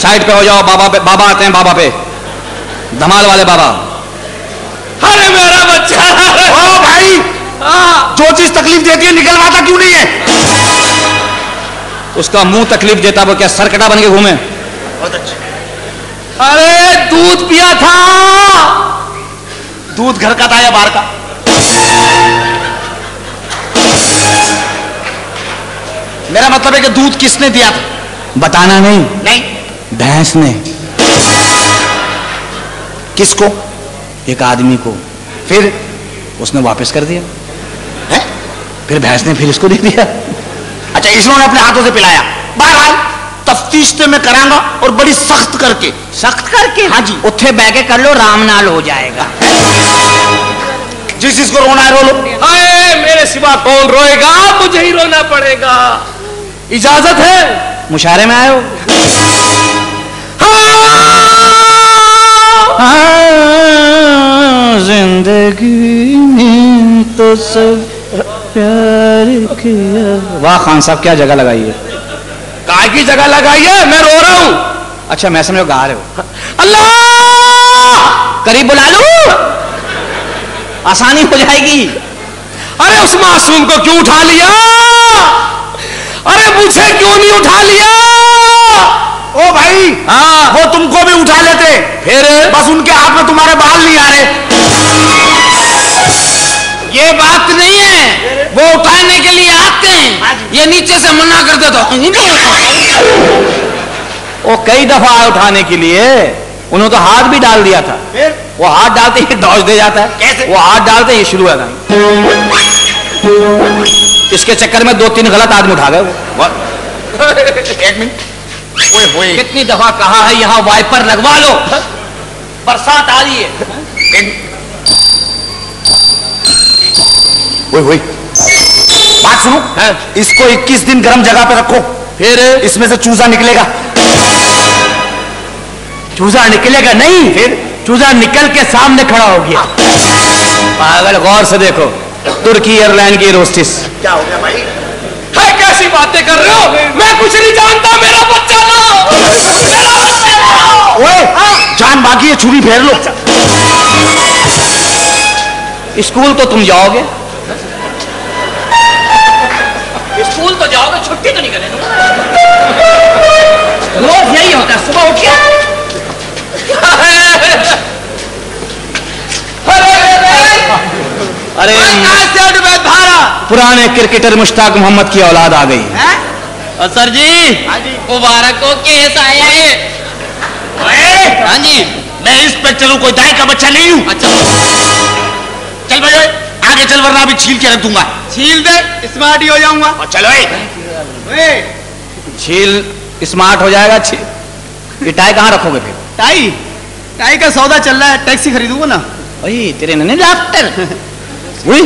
साइड पे हो जाओ, बाबा आते हैं, बाबा पे, धमाल वाले बाबा। अरे मेरा बच्चा। ओ भाई, जो चीज तकलीफ देती है निकलवाता क्यों नहीं है? उसका मुंह तकलीफ देता, वो क्या सरकटा बन के घूमे? बहुत अच्छा। अरे दूध पिया था। दूध घर का था या बाहर का? मेरा मतलब है कि दूध किसने दिया था? बताना नहीं। नहीं। भैंस ने। किसको? एक आदमी को। फिर उसने वापस कर दिया है? फिर भैंस ने फिर इसको दे दिया। अच्छा, इन्होंने अपने हाथों से पिलाया। बहरहाल तफ्तीश तो मैं करांगा और बड़ी सख्त करके। सख्त करके? हाँ जी। उत्थे बह के कर लो, राम नाल हो जाएगा। जिस जिसको रोना है रो लो। अरे मेरे सिवा कौन रोएगा? मुझे ही रोना पड़ेगा। इजाजत है? मुशायरे में आए हो? जिंदगी में तो सब प्यार किया। वाह खान साहब, क्या जगह लगाई है। काय की जगह लगाई है? मैं रो रहा हूं। अच्छा, मैं समझो गा रहे हो। अल्लाह, करीब बुला लो, आसानी हो जाएगी। अरे उस मासूम को क्यों उठा लिया? अरे मुझे क्यों नहीं उठा लिया? ओ भाई, हाँ, वो तुमको भी उठा लेते, फिर बस उनके हाथ में तुम्हारे बाल नहीं आ रहे। ये बात नहीं है, वो उठाने के लिए आते हैं, ये नीचे से मना करते तो। वो कई दफा आए उठाने के लिए, उन्होंने तो हाथ भी डाल दिया था। फिर वो हाथ डालते ही डॉज दे जाता है। कैसे? वो हाथ डालते ही शुरू होता है। इसके चक्कर में 2-3 गलत आदमी उठा गए। एक मिनट, कितनी दफा कहा है यहाँ वाइपर लगवा लो, बरसात आ रही है। ओए बात सुनो, इसको 21 दिन गर्म जगह पे रखो, फिर इसमें से चूजा निकलेगा। चूजा निकलेगा नहीं, फिर चूजा निकल के सामने खड़ा हो गया। पागल, गौर से देखो, तुर्की एयरलाइन की रोस्टिस। क्या हो गया भाई? कैसी बातें कर रहे हो? मैं कुछ नहीं जानता, मेरा बच्चा लाओ, मेरा बच्चा ओए जान बाकी है, छुरी फेर लो। स्कूल तो तुम जाओगे, स्कूल तो जाओगे, छुट्टी तो नहीं करेंगे। रोज यही होता है, सुबह उठ के अरे पुराने क्रिकेटर मुश्ताक मोहम्मद की औलाद आ गई। सर जी मुबारक हो, केस आया है। हाँ जी, मैं इंस्पेक्टर हूँ, कोई दाई का बच्चा नहीं हूँ। अच्छा चल भाई आगे चल, वरना अभी छील के रख दूंगा। छील दे, स्मार्ट ही हो जाऊंगा। और चलो छील स्मार्ट हो जाएगा। ये टाई कहाँ रखोगे फिर? टाई टाई का सौदा चल रहा है, टैक्सी खरीदूंगा ना। वही तेरे नन्हे लाफ्टर। वही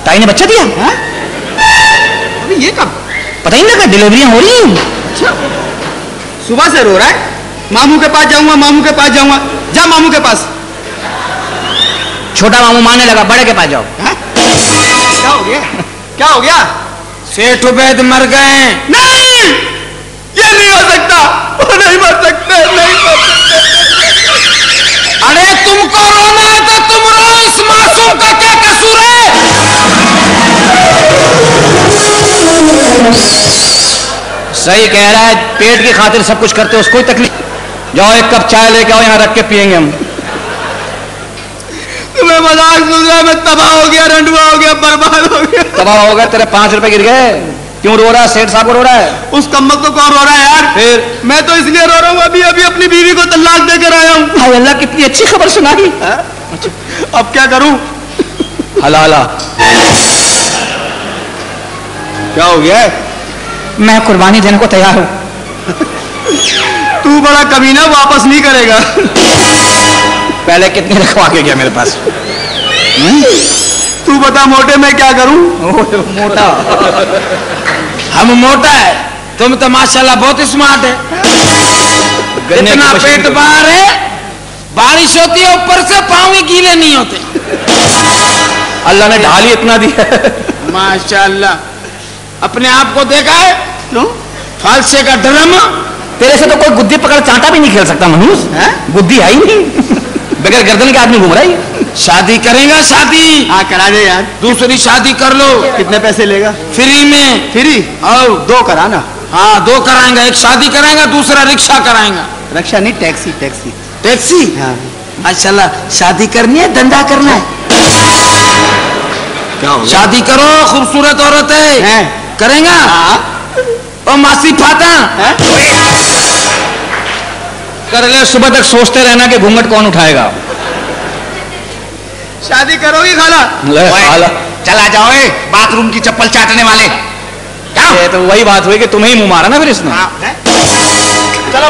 टाई ने बच्चा दिया। अभी ये कब? पता ही नहीं लगा, डिलीवरियां हो रही हैं। अच्छा, सुबह से रो रहा है। मामू के पास जाऊंगा, मामू के पास जाऊंगा। जा मामू के पास। छोटा मामू मानने लगा, बड़े के पास जाओ। क्या हो गया? क्या हो गया? सेठ उबैद मर गए। नहीं, ये नहीं हो सकता, वो नहीं मर सकते, नहीं मर सकते। अरे तुमको रोना है तो तुम रो, इस मासूम का क्या कसूर है? सही कह रहा है, पेट की खातिर सब कुछ करते हो, उसको कोई तकलीफ। जाओ एक कप चाय लेके आओ, यहाँ रख के पियेंगे हम। तुम्हें मजाक सुन रहा है, मैं तबाह हो गया, रंडुआ हो गया, बर्बाद हो गया। तबाह हो गया, तेरे 5 रुपए गिर गए। क्यों रो रहा है? सेठ साहब को रो रहा है? उस कम्मक को कौन रो रहा है यार? फिर मैं तो इसलिए रो रहा हूँ, अभी अभी अपनी बीवी को तलाक देकर आया हूँ। हाय अल्लाह, कितनी अच्छी खबर सुनाई। अब क्या करूं? हलाला क्या हो गया? मैं कुर्बानी देने को तैयार हूं। तू बड़ा कमीना, वापस नहीं करेगा। पहले कितनी रखवा के गया मेरे पास? तू बता मोटे में क्या करूं? मोटा हम मोटा है, तुम तो माशाल्लाह बहुत स्मार्ट है। इतना पेट बाहर है, बारिश होती है ऊपर से पाँव ही गीले नहीं होते। अल्लाह ने ढाल ही इतना दिया। माशाल्लाह, अपने आप को देखा है? क्यों? फालसे का ड्रम। तेरे से तो कोई गुद्दी पकड़ चांटा भी नहीं खेल सकता मनुष। गुद्दी है ही नहीं, बगैर गर्दन के आदमी घूम रहा है। शादी करेगा? शादी हाँ करा दे यार। दूसरी शादी कर लो। कितने पैसे लेगा? फ्री में। फ्री? और 2 कराना। हाँ 2 कराएंगा, एक शादी कराएंगा, दूसरा रिक्शा कराएंगा। रिक्शा नहीं, टैक्सी। टैक्सी? टैक्सी? हाँ। माशाल्लाह, शादी करनी है, धंधा करना है? क्या हो गया? शादी करो, खूबसूरत औरत है। करेगा? और मासी फाता कर ले, सुबह तक सोचते रहना कि घूंघट कौन उठाएगा। शादी करोगी खाला? खाला चला जाओ, बाथरूम की चप्पल चाटने वाले। ये तो वही बात हुई कि तुम्हें ही मुंह मारा ना फिर इसने। चलो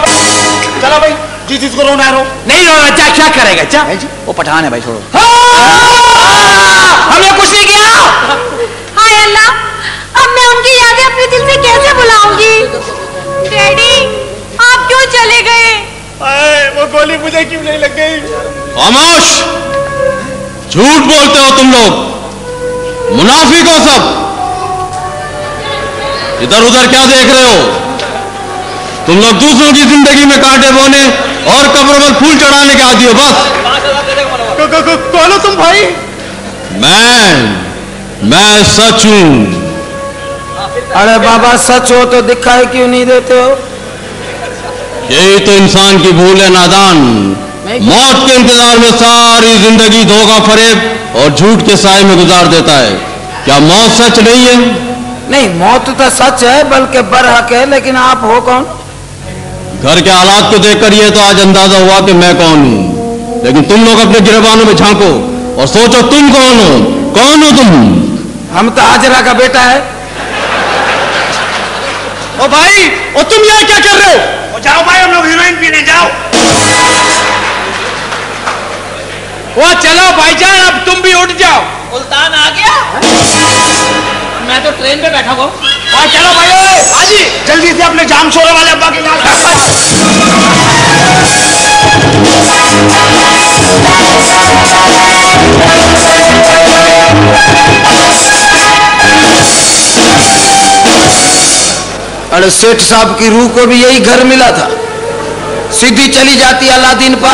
भाई, जिस जिसको रोना है रो। नहीं रोना, क्या करेगा? वो पठान है भाई, छोड़ो। हमने कुछ नहीं किया। हाय अल्लाह, अब मैं उनकी यादें अपने दिल से कैसे भुलाऊंगी? डैडी, आप क्यों चले गए? वो गोली मुझे क्यों नहीं लग गई? खामोश, झूठ बोलते हो तुम लोग, मुनाफिक हो सब। इधर उधर क्या देख रहे हो? तुम लोग दूसरों की जिंदगी में कांटे बोने और कब्र पर फूल चढ़ाने के आदी हो। बस कौन हो तुम भाई? मैं सच हूं। अरे बाबा, सच हो तो दिखाई क्यों नहीं देते हो? यही तो इंसान की भूल है, नादान। मौत के इंतजार में सारी जिंदगी धोखा, फरेब और झूठ के साए में गुजार देता है। क्या मौत सच नहीं है? नहीं, मौत तो सच है, बल्कि बरहक है। लेकिन आप हो कौन? घर के हालात को देखकर यह तो आज अंदाजा हुआ कि मैं कौन हूं। लेकिन तुम लोग अपने गिरबानों में झांको और सोचो तुम कौन हो। कौन हो तुम? हम तो हाजरा का बेटा है। ओ भाई, ओ तुम यहाँ क्या कर रहे हो? जाओ भाई, हम लोग हीरोइन पीने जाओ। वो चलो भाईजान, अब तुम भी उठ जाओ। सुल्तान आ गया? मैं तो ट्रेन पे बैठा हूँ। चलो भाई, हाजी जल्दी से अपने जाम छोड़ने वाले अब्बा के नाम। अरे सेठ साहब की रूह को भी यही घर मिला था। सीधी चली जाती अलादीन पर।